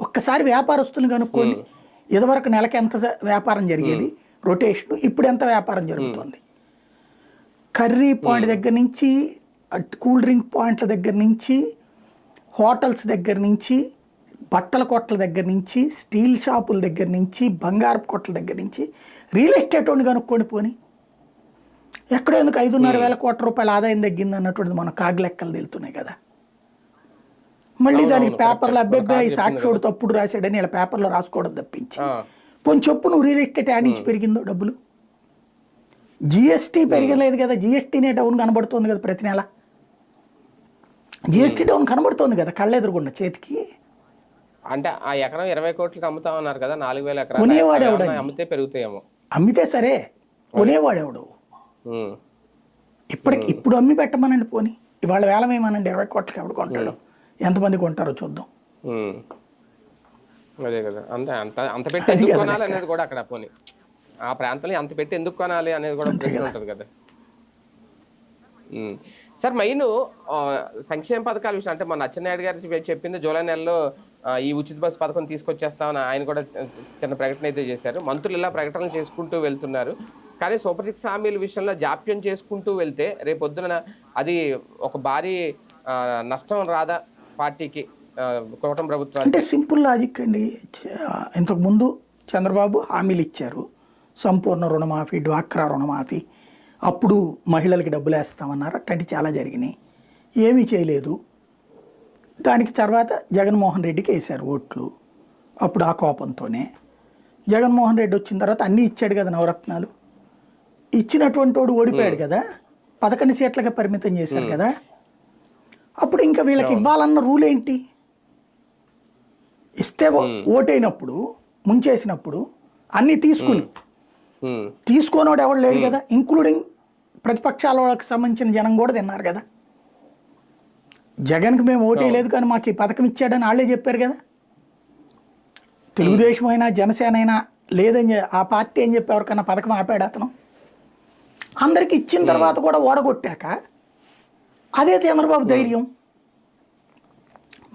ఒక్కసారి వ్యాపారస్తులు కనుక్కోండి, ఇదివరకు నెలకి ఎంత వ్యాపారం జరిగేది రొటేషన్, ఇప్పుడు ఎంత వ్యాపారం జరుగుతుంది. కర్రీ పాయింట్ దగ్గర నుంచి, కూల్ డ్రింక్ పాయింట్ల దగ్గర నుంచి, హోటల్స్ దగ్గర నుంచి, బట్టల కొట్ల దగ్గర నుంచి, స్టీల్ షాపుల దగ్గర నుంచి, బంగారపు కొట్ల దగ్గర నుంచి, రియల్ ఎస్టేట్ వాడిని కనుక్కొని పోని. ఎక్కడో ఎందుకు 5,500 కోట్ల రూపాయల ఆదాయం తగ్గింది అన్నటువంటిది మన కాగ్ లెక్కలు తెలుతున్నాయి కదా. మళ్ళీ దానికి పేపర్లో అబ్బాయి సాక్షోడు తప్పుడు రాశాడని ఇలా పేపర్లో రాసుకోవడం తప్పించి, పోనీ చెప్పు నువ్వు రియల్ ఎస్టేట్ యాడ్ నుంచి పెరిగిందో డబ్బులు. జిఎస్టీ పెరగలేదు కదా, జిఎస్టీనే డౌన్ కనబడుతుంది కదా ప్రతి నెల. జిఎస్టీ డౌన్ కనబడుతుంది కదా కళ్ళెదురుగుండా చేతికి. అంటే ఆ ఎకరం 20 కోట్లకి అమ్ముతామన్నారు కదా, 4,000 ఎకరాలు కొనేవాడెవడు అమ్మితే పెరుగుతాయేమో. అమ్మితే సరే, కొనేవాడెవడు. ఇప్పుడు అమ్మి పెట్టమనండి పోనీ, ఇవాళ వేలమేమనండి 20 కోట్లకి ఎవడు కొంటాడు, ఎంతమంది కొంటారో చూద్దాం. అదే కదా, అంత పెట్టి ఎందుకు కొనాలి అనేది కూడా అక్కడ పోనీ ఆ ప్రాంతంలో అంత పెట్టి ఎందుకు కొనాలి అనేది కూడా ప్రశ్న ఉంటుంది కదా. సార్ మెయిన్ సంక్షేమ పథకాల విషయం అంటే మన అచ్చెన్నాయుడు గారు చెప్పింది జూలై నెలలో ఈ ఉచిత బస్సు పథకం తీసుకొచ్చేస్తామని ఆయన కూడా చిన్న ప్రకటన అయితే చేశారు. మంత్రులు ఇలా ప్రకటనలు చేసుకుంటూ వెళ్తున్నారు. కానీ సూపర్ 6 హామీల విషయంలో జాప్యం చేసుకుంటూ వెళ్తే రేపొద్దున అది ఒక భారీ నష్టం రాదా పార్టీకి, కూటమి ప్రభుత్వం? అంటే సింపుల్ లాజిక్ అండి. ఇంతకుముందు చంద్రబాబు హామీలు ఇచ్చారు, సంపూర్ణ రుణమాఫీ, డ్వాక్రా రుణమాఫీ, అప్పుడు మహిళలకి డబ్బులు వేస్తామన్నారు, అట్లాంటివి చాలా జరిగినాయి. ఏమీ చేయలేదు. దానికి తర్వాత జగన్మోహన్ రెడ్డికి వేశారు ఓట్లు. అప్పుడు ఆ కోపంతోనే జగన్మోహన్ రెడ్డి వచ్చిన తర్వాత అన్నీ ఇచ్చాడు కదా, నవరత్నాలు ఇచ్చినటువంటి వాడు ఓడిపోయాడు కదా, 11 సీట్లకే పరిమితం చేశారు కదా. అప్పుడు ఇంకా వీళ్ళకి ఇవ్వాలన్న రూల్ ఏంటి? ఇస్తే ఓటైనప్పుడు ముంచేసినప్పుడు అన్నీ తీసుకోనోడు ఎవడు లేడు కదా, ఇంక్లూడింగ్ ప్రతిపక్షాల వాళ్ళకి సంబంధించిన జనం కూడా తిన్నారు కదా. జగన్కి మేము ఓటేయలేదు కానీ మాకు ఈ పథకం ఇచ్చాడని వాళ్ళే చెప్పారు కదా. తెలుగుదేశం అయినా జనసేన అయినా లేదని ఆ పార్టీ ఏం చెప్పి ఎవరికన్నా పథకం ఆపాడు అతను. అందరికి ఇచ్చిన తర్వాత కూడా ఓడగొట్టాక అదే చంద్రబాబు ధైర్యం.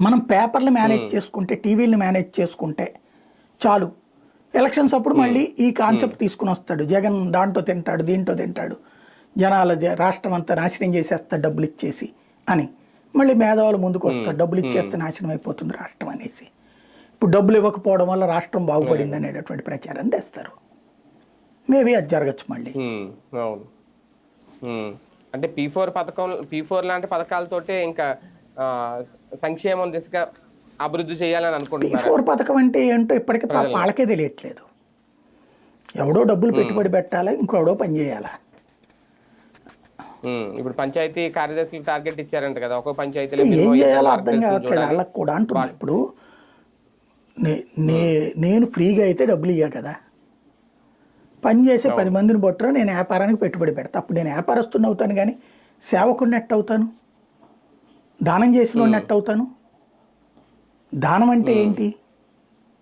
మనం పేపర్లు మేనేజ్ చేసుకుంటే, టీవీలను మేనేజ్ చేసుకుంటే చాలు. ఎలక్షన్స్ అప్పుడు మళ్ళీ ఈ కాన్సెప్ట్ తీసుకుని వస్తాడు జగన్, దాంట్లో తింటాడు దీంట్లో తింటాడు, జనాల రాష్ట్రం అంతా నాశనం చేసేస్తాడు డబ్బులు ఇచ్చేసి అని. మళ్ళీ మేధావులు ముందుకు వస్తారు, డబ్బులు ఇచ్చేస్తే నాశనం అయిపోతుంది రాష్ట్రం అనేసి. ఇప్పుడు డబ్బులు ఇవ్వకపోవడం వల్ల రాష్ట్రం బాగుపడింది అనేటటువంటి ప్రచారం తెస్తారు. మేబీ అది జరగచ్చు మళ్ళీ. అంటే P4 లాంటి పథకాలతోటే ఇంకా సంక్షేమం దిశగా అభివృద్ధి చేయాలని అనుకుంటున్నారు. P4 పథకం అంటే ఏంటో ఇప్పటికీ వాళ్ళకే తెలియట్లేదు. ఎవడో డబ్బులు పెట్టుబడి పెట్టాలా, ఇంకోడో పని చేయాలా. ఇప్పుడు పంచాయతీ కార్యదర్శులకు టార్గెట్ ఇచ్చారంట కదా, ఒక్కో పంచాయతీలో ఏం చేయాలో అర్థం కావట్లేదు వాళ్ళకి కూడా అంటున్నారు. ఇప్పుడు నేను ఫ్రీగా అయితే డబ్బులు ఇయ్యా కదా, పని చేసే 10 మందిని పట్టురా, నేను వ్యాపారానికి పెట్టుబడి పెడతా. అప్పుడు నేను వ్యాపారస్తుని అవుతాను కానీ సేవకుడిని ఎట్ట అవుతాను, దానం చేసిన వాడిని ఎట్ట అవుతాను. దానం అంటే ఏంటి?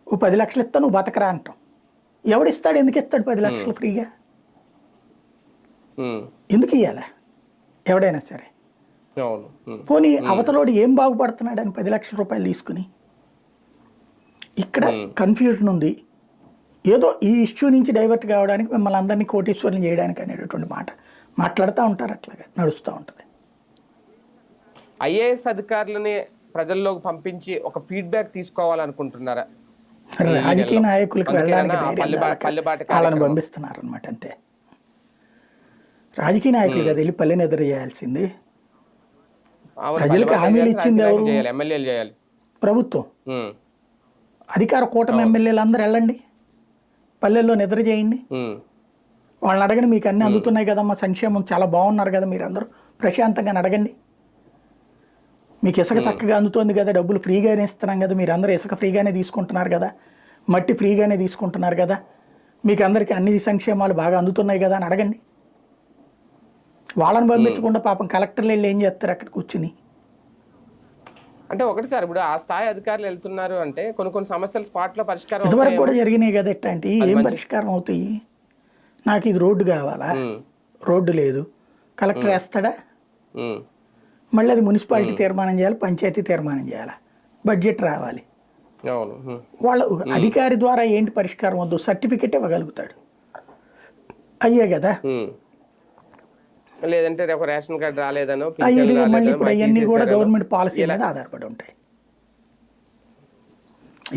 ఓ 10 లక్షలు ఇస్తా నువ్వు బతకరా అంటాం. ఎవడిస్తాడు? ఎందుకు ఇస్తాడు 10 లక్షలు ఫ్రీగా? ఎందుకు ఇవ్వాలా ఎవడైనా సరే? పోనీ అవతలోడు ఏం బాగుపడుతున్నాడు అని 10 లక్షల రూపాయలు తీసుకుని. ఇక్కడ కన్ఫ్యూజన్ ఉంది. ఏదో ఈ ఇష్యూ నుంచి డైవర్ట్ కావడానికి మిమ్మల్ని అందరినీ కోటీశ్వరులు చేయడానికి అనేటటువంటి మాట మాట్లాడుతూ ఉంటారు, అట్లాగా నడుస్తూ ఉంటుంది. ఐఏఎస్ అధికారులని ప్రజల్లోకి పంపించి ఒక ఫీడ్బ్యాక్ తీసుకోవాలనుకుంటున్నారా? రాజకీయ నాయకులకు వెళ్ళడానికి పల్లెబాట వాళ్ళని పంపిస్తున్నారు అనమాట, అంతే. రాజకీయ నాయకులు కదా వెళ్ళి పల్లెని ఎదురు చేయాల్సింది. ప్రజలకు హామీలు ఇచ్చింది ఎవరు? ఎమ్మెల్యేలు చేయాలి, ప్రభుత్వం. అధికార కూటమి ఎమ్మెల్యేలు అందరూ వెళ్ళండి, పల్లెల్లో నిద్ర చేయండి, వాళ్ళని అడగండి, మీకు అన్నీ అందుతున్నాయి కదమ్మా, సంక్షేమం చాలా బాగున్నారు కదా, మీరు అందరూ ప్రశాంతంగా అడగండి, మీకు ఇసుక చక్కగా అందుతోంది కదా, డబ్బులు ఫ్రీగానే ఇస్తున్నాం కదా, మీరు అందరూ ఇసుక ఫ్రీగానే తీసుకుంటున్నారు కదా, మట్టి ఫ్రీగానే తీసుకుంటున్నారు కదా, మీకు అందరికీ అన్ని సంక్షేమాలు బాగా అందుతున్నాయి కదా అని అడగండి. వాళ్ళని పంపించకుండా పాపం కలెక్టర్లు వెళ్ళి ఏం చేస్తారు అక్కడ కూర్చుని? అంటే ఒకటి సార్, ఇప్పుడు ఆ స్థాయి అధికారులు వెళ్తున్నారు అంటే కొన్ని సమస్యలు స్పాట్లో పరిష్కారం ఇంతవరకు కూడా జరిగినాయి కదా, ఎట్లాంటి ఏం పరిష్కారం అవుతాయి? నాకు ఇది రోడ్డు కావాలా, రోడ్డు లేదు, కలెక్టర్ వేస్తాడా? మళ్ళీ అది మున్సిపాలిటీ తీర్మానం చేయాలి, పంచాయతీ తీర్మానం చేయాలి, బడ్జెట్ రావాలి. వాళ్ళ అధికారి ద్వారా ఏంటి పరిష్కారం వద్దు, సర్టిఫికెట్ ఇవ్వగలుగుతాడు, అయ్యే కదా. లేదంటే ఒక రేషన్ కార్డు రాలేదనో మళ్ళీ ఇప్పుడు అవన్నీ కూడా గవర్నమెంట్ పాలసీ మీద ఆధారపడి ఉంటాయి.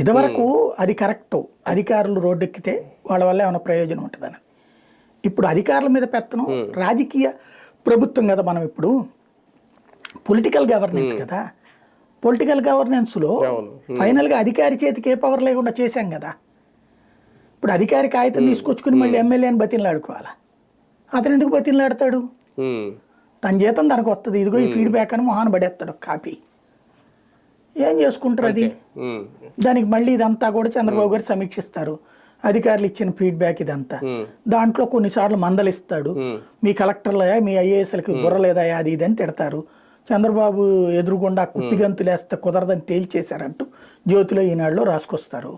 ఇదివరకు అది కరెక్ట్, అధికారులు రోడ్డెక్కితే వాళ్ళ వల్ల ఏమైనా ప్రయోజనం ఉంటుందని. ఇప్పుడు అధికారుల మీద పెత్తనం, రాజకీయ ప్రభుత్వం కదా మనం, ఇప్పుడు పొలిటికల్ గవర్నెన్స్ కదా, పొలిటికల్ గవర్నెన్స్లో ఫైనల్గా అధికారి చేతికి ఏ పవర్ లేకుండా చేశాం కదా. ఇప్పుడు అధికారి కాగితం తీసుకొచ్చుకుని మళ్ళీ ఎమ్మెల్యేని బతిన్లాడుకోవాలా? అతను ఎందుకు బతిన్లాడతాడు? తన జీతం తనకు వస్తుంది, ఇదిగో ఈ ఫీడ్బ్యాక్ అని మొహాన్ పడేస్తాడు కాపీ, ఏం చేసుకుంటారు అది? దానికి మళ్ళీ ఇదంతా కూడా చంద్రబాబు గారు సమీక్షిస్తారు, అధికారులు ఇచ్చిన ఫీడ్బ్యాక్ ఇదంతా. దాంట్లో కొన్నిసార్లు మందలిస్తాడు, మీ కలెక్టర్లయా మీ ఐఏఎస్లకి బుర్ర లేదా అది ఇది అని తిడతారు. చంద్రబాబు ఎదురుగుండా కుప్పిగంతులు వేస్తే కుదరదని తేల్చేశారంటూ జ్యోతిలో ఈనాడులో రాసుకొస్తారు.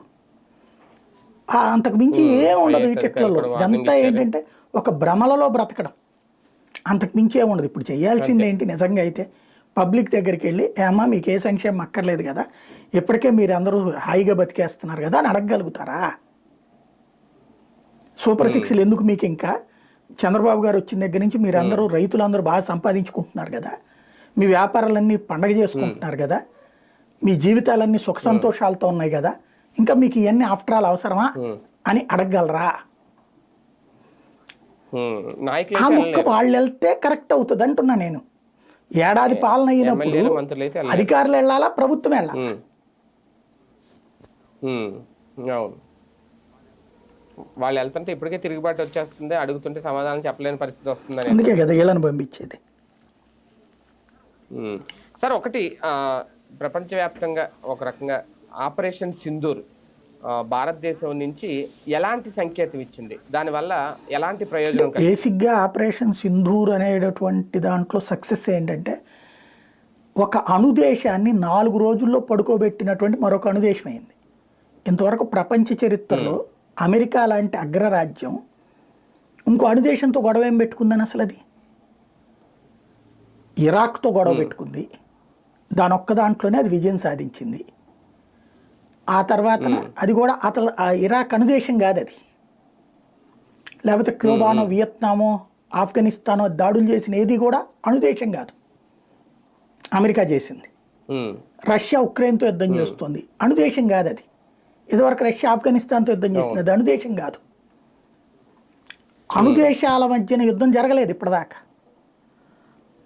అంతకు మించి ఏముండదు ఈ టిట్లలో. ఇదంతా ఏంటంటే ఒక భ్రమలలో బ్రతకడం, అంతకు మించి ఏముండదు. ఇప్పుడు చేయాల్సింది ఏంటి నిజంగా అయితే, పబ్లిక్ దగ్గరికి వెళ్ళి ఏమా మీకు ఏ సంక్షేమం అక్కర్లేదు కదా, ఇప్పటికే మీరు అందరూ హాయిగా బతికేస్తున్నారు కదా అని అడగగలుగుతారా? సూపర్ సిక్స్లు ఎందుకు మీకు? ఇంకా చంద్రబాబు గారు వచ్చిన దగ్గర నుంచి మీరు అందరూ రైతులందరూ బాగా సంపాదించుకుంటున్నారు కదా, మీ వ్యాపారాలన్నీ పండగ చేసుకుంటున్నారు కదా, మీ జీవితాలన్నీ సుఖ సంతోషాలతో ఉన్నాయి కదా, ఇంకా మీకు ఇవన్నీ ఆఫ్టర్ ఆల్ అవసరమా అని అడగగలరా? ఆ ముక్క వాళ్ళు వెళ్తే కరెక్ట్ అవుతుంది అంటున్నా నేను. ఏడాది పాలన అయినప్పుడు అధికారులు వెళ్ళాలా, ప్రభుత్వం వెళ్ళాలా? వాళ్ళు వెళ్తుంటే ఇప్పటికే తిరుగుబాటు వచ్చేస్తుంది, అడుగుతుంటే సమాధానం చెప్పలేని పరిస్థితి వస్తుంది. అందుకే కదా వీళ్ళని పంపించేది. సార్ ఒకటి, ప్రపంచవ్యాప్తంగా ఒక రకంగా ఆపరేషన్ సింధూర్ భారతదేశం నుంచి ఎలాంటి సంకేతం ఇచ్చింది, దానివల్ల ఎలాంటి ప్రయోజనం? బేసిక్గా ఆపరేషన్ సింధూర్ అనేటటువంటి దాంట్లో సక్సెస్ ఏంటంటే ఒక అణుదేశాన్ని 4 రోజుల్లో పడుకోబెట్టినటువంటి మరొక అణుదేశం అయింది. ఇంతవరకు ప్రపంచ చరిత్రలో అమెరికా లాంటి అగ్రరాజ్యం ఇంకో అణుదేశంతో గొడవ ఏం పెట్టుకుందని అసలు? అది ఇరాక్తో గొడవ పెట్టుకుంది, దాని ఒక్క దాంట్లోనే అది విజయం సాధించింది. ఆ తర్వాత అది కూడా ఇరాక్ అణుదేశం కాదు అది, లేకపోతే క్యూబానో వియత్నామో ఆఫ్ఘనిస్తానో దాడులు చేసిన ఏది కూడా అణుదేశం కాదు, అమెరికా చేసింది. రష్యా ఉక్రెయిన్తో యుద్ధం చేస్తుంది, అణుదేశం కాదు అది. ఇదివరకు రష్యా ఆఫ్ఘనిస్తాన్తో యుద్ధం చేస్తుంది, అది అణుదేశం కాదు. అణుదేశాల మధ్యన యుద్ధం జరగలేదు ఇప్పటిదాకా.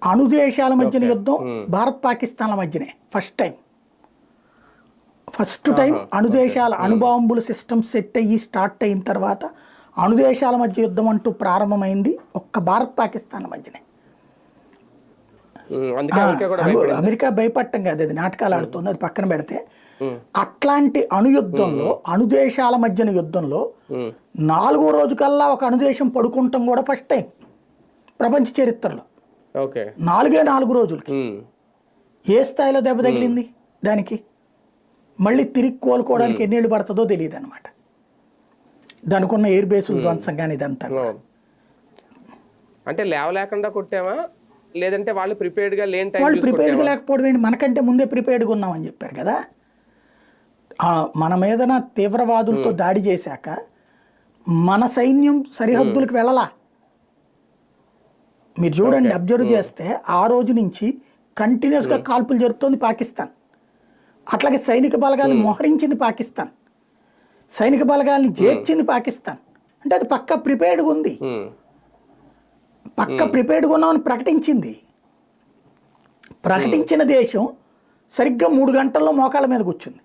అణుదేశాల మధ్యన యుద్ధం భారత్ పాకిస్తాన్ల మధ్యనే ఫస్ట్ టైం అణుదేశాల అణుబాంబుల సిస్టమ్ సెట్ అయ్యి స్టార్ట్ అయిన తర్వాత అణుదేశాల మధ్య యుద్ధం అంటూ ప్రారంభమైంది ఒక్క భారత్ పాకిస్తాన్ల మధ్యనే. అమెరికా భయపడటం కాదు, అది నాటకాలు ఆడుతుంది, అది పక్కన పెడితే. అట్లాంటి అణుయుద్ధంలో, అణుదేశాల మధ్యన యుద్ధంలో 4వ రోజు కల్లా ఒక అణుదేశం పడుకుంటాం కూడా ఫస్ట్ టైం ప్రపంచ చరిత్రలో. 4 రోజులకి ఏ స్థాయిలో దెబ్బ తగిలింది దానికి, మళ్ళీ తిరిగి కోలుకోవడానికి ఎన్నేళ్ళు పడుతుందో తెలియదు అనమాట. దానికి ఉన్న ఎయిర్ బేసులు ధ్వంసం కానీ ఇదంతా. అంటే లేవలేకుండా కొట్టామా, లేదంటే వాళ్ళు ప్రిపేర్డ్గా లేని టైం? వాళ్ళు ప్రిపేర్డ్గా లేకపోవడం ఏంటి, మనకంటే ముందే ప్రిపేర్డ్గా ఉన్నామని చెప్పారు కదా. మన మీదన తీవ్రవాదులతో దాడి చేశాక మన సైన్యం సరిహద్దులకు వెళ్ళలా. మీరు చూడండి, అబ్జర్వ్ చేస్తే ఆ రోజు నుంచి కంటిన్యూస్గా కాల్పులు జరుపుతోంది పాకిస్తాన్. అట్లాగే సైనిక బలగాలను మోహరించింది పాకిస్తాన్, సైనిక బలగాల్ని చేర్చింది పాకిస్తాన్. అంటే అది పక్క ప్రిపేర్డ్గా ఉంది, పక్క ప్రిపేర్డ్గా ఉన్నామని ప్రకటించింది. ప్రకటించిన దేశం సరిగ్గా 3 గంటల్లో మోకాళ్ళ మీద కూర్చుంది.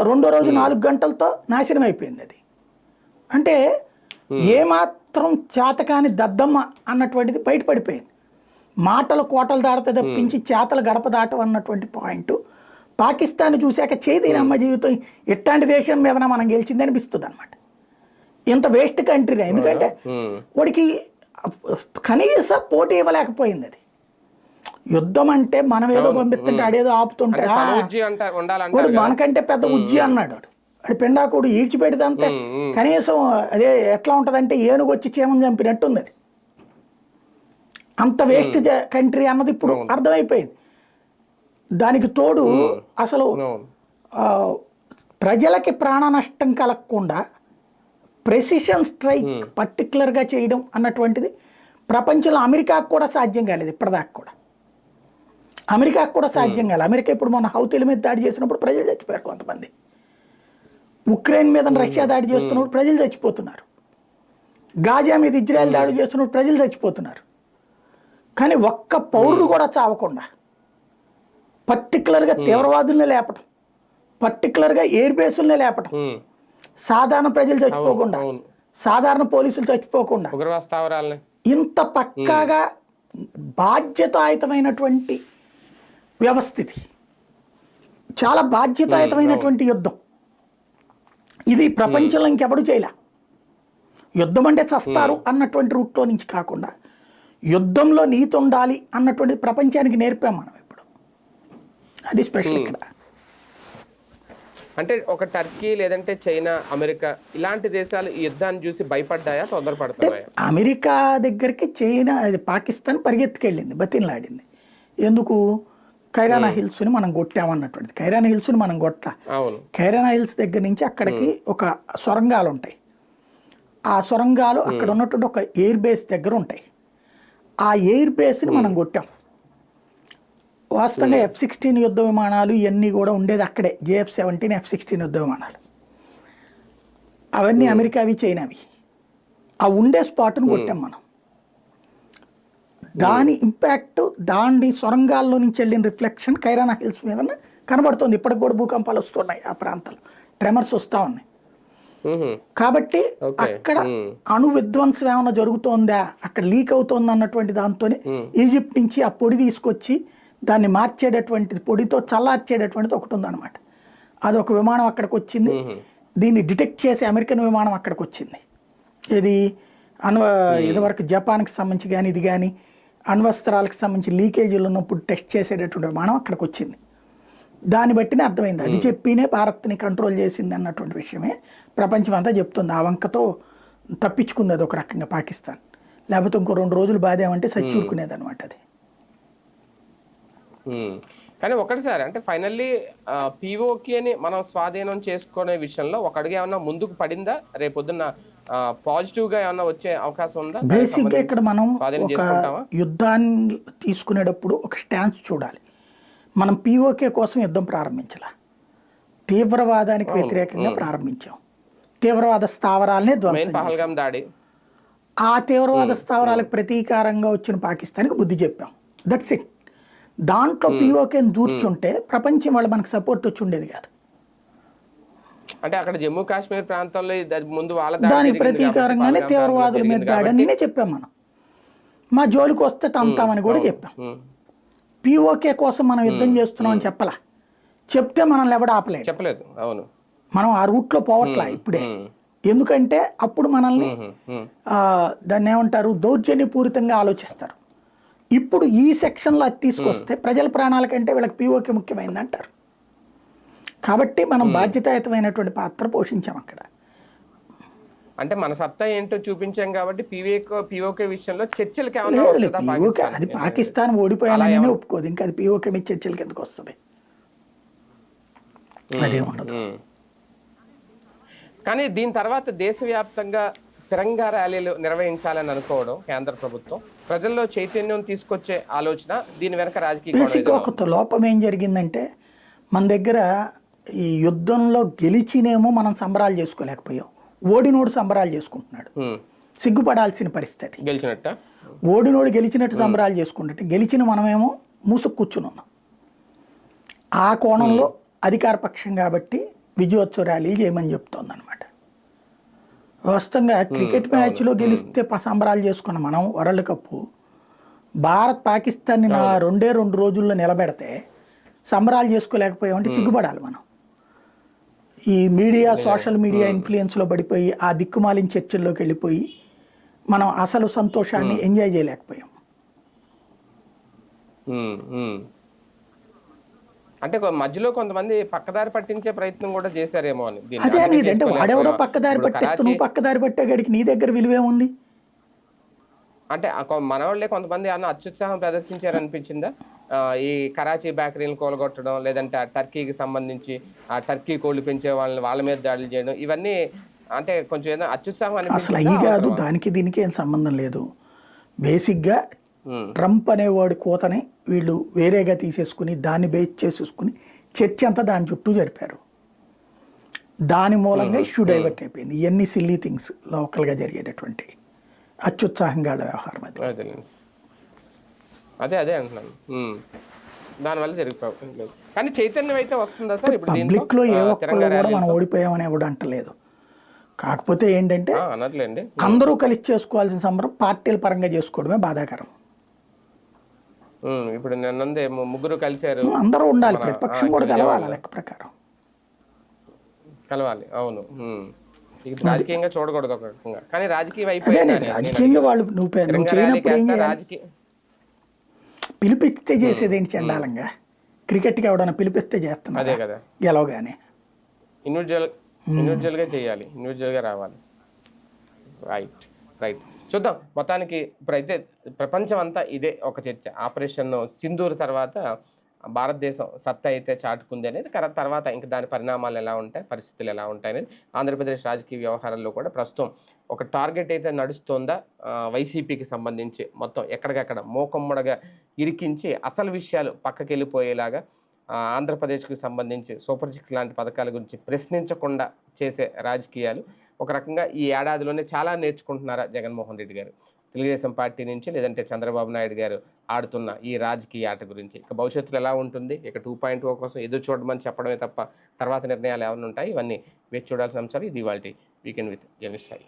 రెండో రోజు 4 గంటలతో నాశనం అయిపోయింది అది. అంటే ఏమాత్రం చేతకాని దద్దమ్మ అన్నటువంటిది బయటపడిపోయింది. మాటలు కోటలు దాడితే తప్పించి చేతలు గడప దాటం అన్నటువంటి పాయింట్ పాకిస్తాన్ చూశాక చేతినమ్మ జీవితం ఇట్లాంటి దేశం మీద మనం గెలిచింది అనిపిస్తుంది అనమాట. ఇంత వేస్ట్ కంట్రీనే, ఎందుకంటే వాడికి కనీస పోటీ ఇవ్వలేకపోయింది. అది యుద్ధం అంటే మనం ఏదో పంపిస్తుంటే ఆడేదో ఆపుతుంటే వాడు మనకంటే పెద్ద ఉజ్జి అన్నాడు. వాడు పిండాకుడు ఈడ్చిపెడితే అంతే. కనీసం అదే ఎట్లా ఉంటుందంటే ఏనుగు వచ్చి చీమని చంపినట్టుంది. అది అంత వేస్ట్ కంట్రీ అన్నది ఇప్పుడు అర్థమైపోయింది. దానికి తోడు అసలు ప్రజలకి ప్రాణ నష్టం కలగకుండా ప్రెసిషన్ స్ట్రైక్ పర్టికులర్గా చేయడం అన్నటువంటిది ప్రపంచంలో అమెరికాకు కూడా సాధ్యం కాలేదు. ఇప్పటిదాకా కూడా అమెరికాకు కూడా సాధ్యం కాలేదు. అమెరికా ఇప్పుడు మన హౌతీల మీద దాడి చేసినప్పుడు ప్రజలు చచ్చిపోయారు కొంతమంది. ఉక్రెయిన్ మీద రష్యా దాడి చేస్తున్నప్పుడు ప్రజలు చచ్చిపోతున్నారు. గాజా మీద ఇజ్రాయెల్ దాడి చేస్తున్నప్పుడు ప్రజలు చచ్చిపోతున్నారు. కానీ ఒక్క పౌరుడు కూడా చావకుండా పర్టికులర్గా తీవ్రవాదుల్ని లేపటం, పర్టికులర్గా ఎయిర్ బేసుల్ని లేపటం, సాధారణ ప్రజలు చచ్చిపోకుండా, సాధారణ పోలీసులు చచ్చిపోకుండా, ఇంత పక్కాగా బాధ్యతాయుతమైనటువంటి వ్యవస్థితి, చాలా బాధ్యతాయుతమైనటువంటి యుద్ధం. ఇది ప్రపంచంలో ఇంకెవడు చేయలే. యుద్ధం అంటే చస్తారు అన్నటువంటి రూట్లో నుంచి కాకుండా యుద్ధంలో నీతి ఉండాలి అన్నటువంటి ప్రపంచానికి నేర్పాం మనం ఇప్పుడు. అది స్పెషల్ ఇక్కడ. అంటే ఒక టర్కీ లేదంటే చైనా, అమెరికా ఇలాంటి దేశాలు ఈ యుద్ధాన్ని చూసి భయపడ్డాయా, తొందరపడుతున్నాయా? అమెరికా దగ్గరికి చైనా, పాకిస్తాన్ పరిగెత్తుకెళ్ళింది, బతిన్లాడింది. ఎందుకు? కైరానా హిల్స్ని మనం కొట్టామన్నటువంటిది. కైరానా హిల్స్ని మనం కొట్టా. కైరానా హిల్స్ దగ్గర నుంచి అక్కడికి ఒక సొరంగాలు ఉంటాయి. ఆ సొరంగాలు అక్కడ ఉన్నటువంటి ఒక ఎయిర్ బేస్ దగ్గర ఉంటాయి. ఆ ఎయిర్ బేస్ని మనం కొట్టాం. వాస్తవంగా F-16 యుద్ధ విమానాలు ఇవన్నీ కూడా ఉండేది అక్కడే. JF-17 F-16 యుద్ధ విమానాలు అవన్నీ అమెరికావి, చైనావి. ఆ ఉండే స్పాట్ను కొట్టాం మనం. దాని ఇంపాక్ట్, దాని సొరంగాల్లో నుంచి వెళ్ళిన రిఫ్లెక్షన్ కైరానా హిల్స్ మీద కనబడుతుంది. ఇప్పటికి కూడా భూకంపాలు వస్తున్నాయి ఆ ప్రాంతాలు, ట్రెమర్స్ వస్తూ ఉన్నాయి. కాబట్టి అక్కడ అణు విధ్వంసం ఏమైనా జరుగుతోందా, అక్కడ లీక్ అవుతోంది అన్నటువంటి దాంతోనే ఈజిప్ట్ నుంచి ఆ పొడి తీసుకొచ్చి దాన్ని మార్చేటటువంటిది, పొడితో చల్లార్చేటటువంటిది ఒకటి ఉందన్నమాట. అదొక విమానం అక్కడికి వచ్చింది. దీన్ని డిటెక్ట్ చేసే అమెరికన్ విమానం అక్కడికి వచ్చింది. ఇది ఇదివరకు జపాన్కి సంబంధించి కానీ ఇది కానీ అణ్వస్త్రాలకు సంబంధించి లీకేజీలు ఉన్నప్పుడు టెస్ట్ చేసేటటువంటి విమానం అక్కడికి వచ్చింది. దాన్ని బట్టినే అర్థమైంది. అది చెప్పినే భారత్ని కంట్రోల్ చేసింది అన్నటువంటి విషయమే ప్రపంచం అంతా చెప్తుంది. ఆ వంకతో తప్పించుకుంది అది ఒక రకంగా పాకిస్తాన్. లేకపోతే ఇంకో 2 రోజులు బాధేమంటే సచ్చూరుకునేది అనమాట అది. కానీ ఒకటి సార్, అంటే ఫైనల్లీ POKని మనం స్వాధీనం చేసుకునే విషయంలో ఒక అడుగు ఏమన్నా ముందుకు పడిందా? రేపొద్దున్న పాజిటివ్గా ఏమన్నా వచ్చే అవకాశం ఉందా? బేసిక్గా ఇక్కడ మనం ఒక యుద్ధాన్ని తీసుకునేటప్పుడు ఒక స్టాన్స్ చూడాలి. మనం POK కోసం యుద్ధం ప్రారంభించాల, తీవ్రవాదానికి వ్యతిరేకంగా ప్రారంభించాం. తీవ్రవాద స్థావరాలనే ధ్వంసం చేశాం. ఆ తీవ్రవాద స్థావరాలకు ప్రతీకారంగా వచ్చిన పాకిస్తాన్కి బుద్ధి చెప్పాం. That's it. దాంట్లో POKని దూర్చుంటే ప్రపంచం వాళ్ళు మనకు సపోర్ట్ వచ్చి ఉండేది కాదు. అంటే అక్కడ జమ్మూ కాశ్మీర్ ప్రాంతంలో ముందు దానికి ప్రతీకారంగానే తీవ్రవాదుల మీద దాడని చెప్పాం. మనం మా జోలికి వస్తే తంతామని కూడా చెప్పాం. POK కోసం మనం యుద్ధం చేస్తున్నాం అని చెప్పలా. చెప్తే మనల్ని ఎవడు ఆపలేదు, చెప్పలేదు. అవును, మనం ఆ రూట్లో పోవట్లా ఇప్పుడే. ఎందుకంటే అప్పుడు మనల్ని దాన్ని ఏమంటారు, దౌర్జన్యపూరితంగా ఆలోచిస్తారు. ఇప్పుడు ఈ సెక్షన్లో అది తీసుకొస్తే ప్రజల ప్రాణాల కంటే వీళ్ళకి POK ముఖ్యమైంది అంటారు. కాబట్టి మనం బాధ్యతాయుతమైనటువంటి పాత్ర పోషించాం అక్కడ. అంటే మన సత్తా ఏంటో చూపించాం కాబట్టి POK విషయంలో చర్చలకి అది పాకిస్తాన్ ఓడిపోయానని ఒప్పుకోదు. ఇంకా అది POK మీద చర్చలకి ఎందుకు వస్తుంది? అదే ఉండదు. కానీ దీని తర్వాత దేశవ్యాప్తంగా తిరంగా ర్యాలీలు నిర్వహించాలని అనుకోవడం కేంద్ర ప్రభుత్వం ప్రజల్లో చైతన్యం తీసుకొచ్చే ఆలోచన, దీని వెనక రాజకీయ బేసిక్గా ఒక లోపం ఏం జరిగిందంటే మన దగ్గర ఈ యుద్ధంలో గెలిచినేమో మనం సంబరాలు చేసుకోలేకపోయాం, ఓడినోడు సంబరాలు చేసుకుంటున్నాడు. సిగ్గుపడాల్సిన పరిస్థితి. గెలిచినట్ట ఓడినోడు గెలిచినట్టు సంబరాలు చేసుకుంటే గెలిచిన మనమేమో మూసుకు కూర్చుని ఉన్నాం. ఆ కోణంలో అధికార పక్షం కాబట్టి విజయోత్సవ ర్యాలీలు చేయమని చెప్తోంది అనమాట. వాస్తవంగా క్రికెట్ మ్యాచ్లో గెలిస్తే సంబరాలు చేసుకున్న మనం వరల్డ్ కప్ భారత్ పాకిస్తాన్ని నా 2 రోజుల్లో నిలబెడితే సంబరాలు చేసుకోలేకపోయామంటే సిగ్గుపడాలి మనం. ఈ మీడియా, సోషల్ మీడియా ఇన్ఫ్లుయెన్స్లో పడిపోయి ఆ దిక్కుమాలిన చర్చల్లోకి వెళ్ళిపోయి మనం అసలు సంతోషాన్ని ఎంజాయ్ చేయలేకపోయాం. అంటే మధ్యలో కొంతమంది పక్కదారి పట్టించే ప్రయత్నం కూడా చేశారేమో అని. అదే అనేది అంటే వాడెవడో పక్కదారి పట్టిస్తూ నువ్వు పక్కదారి పట్టేగడికి నీ దగ్గర విలువేముంది? అంటే మన వాళ్ళే కొంతమంది అన్న అత్యుత్సాహం ప్రదర్శించారనిపించిందా? ఈ కరాచీ బేకరీని కూలగొట్టడం, లేదంటే ఆ టర్కీకి సంబంధించి ఆ టర్కీ కోళ్ళు పెంచే వాళ్ళని వాళ్ళ మీద దాడులు చేయడం, ఇవన్నీ అంటే కొంచెం ఏదో అత్యుత్సాహం అసలు అయ్యి కాదు, దానికి దీనికి ఏం సంబంధం లేదు. బేసిక్గా ట్రంప్ అనేవాడి కోతని వీళ్ళు వేరేగా తీసేసుకుని దాన్ని బేస్ చేసేసుకుని చర్చ అంతా దాని చుట్టూ జరిపారు. దాని మూలంగా ఇష్యూ డైవర్ట్ అయిపోయింది. ఇవన్నీ సిల్లీ థింగ్స్ లోకల్గా జరిగేటటువంటి అత్యుత్సాహంగా వ్యవహారం అది. అదే అంటున్నాను. దానివల్ల జరిగిపోయింది. కానీ చైతన్యం అయితే వస్తుందా సార్ ఇప్పుడు పబ్లిక్ లో? ఏ ఒక్కళ్ళు కూడా మనం ఓడిపోయామని ఎవడు అంటలేదు. కాకపోతే ఏంటంటే అనట్లేండి, అందరూ కలిసి చేసుకోవాల్సిన సంబరం పార్టీల పరంగా చేసుకోవడమే బాధాకరం. ఇప్పుడు నిన్నందే ముగ్గురు కలిశారు, అందరూ ఉండాలి, ప్రతిపక్షం కూడా కలవాలి, లెక్క ప్రకారం కలవాలి. అవును, రాజకీయంగా చూడకూడదు ఒక రకంగా. కానీ రాజకీయం రాజకీయంగా వాళ్ళు నువ్వు చేయనప్పుడు ఏం చేయాలి? పిలిపిస్తే చేసేది ఏంటి చండాలంగా? క్రికెట్కి ఎవడన్నా పిలిపిస్తే చేస్తున్నా అదే కదా, గెలవగానే ఇండివిజువల్గా చేయాలి, ఇండివిజువల్గా రావాలి. రైట్ చూద్దాం. మొత్తానికి ఇప్పుడైతే ప్రపంచం అంతా ఇదే ఒక చర్చ. ఆపరేషన్ సింధూర్ తర్వాత భారతదేశం సత్తా అయితే చాటుకుంది అనేది, తర్వాత ఇంకా దాని పరిణామాలు ఎలా ఉంటాయి, పరిస్థితులు ఎలా ఉంటాయి అనేది ఆంధ్రప్రదేశ్ రాజకీయ వ్యవహారాల్లో కూడా ప్రస్తుతం ఒక టార్గెట్ అయితే నడుస్తోందా వైసీపీకి సంబంధించి. మొత్తం ఎక్కడికక్కడ మోకమ్మడగా ఇరికించి అసలు విషయాలు పక్కకి వెళ్ళిపోయేలాగా ఆంధ్రప్రదేశ్కి సంబంధించి సూపర్ 6 లాంటి పథకాల గురించి ప్రశ్నించకుండా చేసే రాజకీయాలు ఒక రకంగా ఈ ఏడాదిలోనే చాలా నేర్చుకుంటున్నారా జగన్మోహన్ రెడ్డి గారు తెలుగుదేశం పార్టీ నుంచి, లేదంటే చంద్రబాబు నాయుడు గారు ఆడుతున్న ఈ రాజకీయ ఆట గురించి? ఇక భవిష్యత్తులో ఎలా ఉంటుంది, ఇక 2.0 కోసం ఎదురు చూడమని చెప్పడమే తప్ప తర్వాత నిర్ణయాలు ఏమైనా ఉంటాయి, ఇవన్నీ వేచి చూడాల్సిన అంశాలు. ఇది ఇవాల్టి వీకెండ్ విత్ జర్నలిస్ట్ సాయి.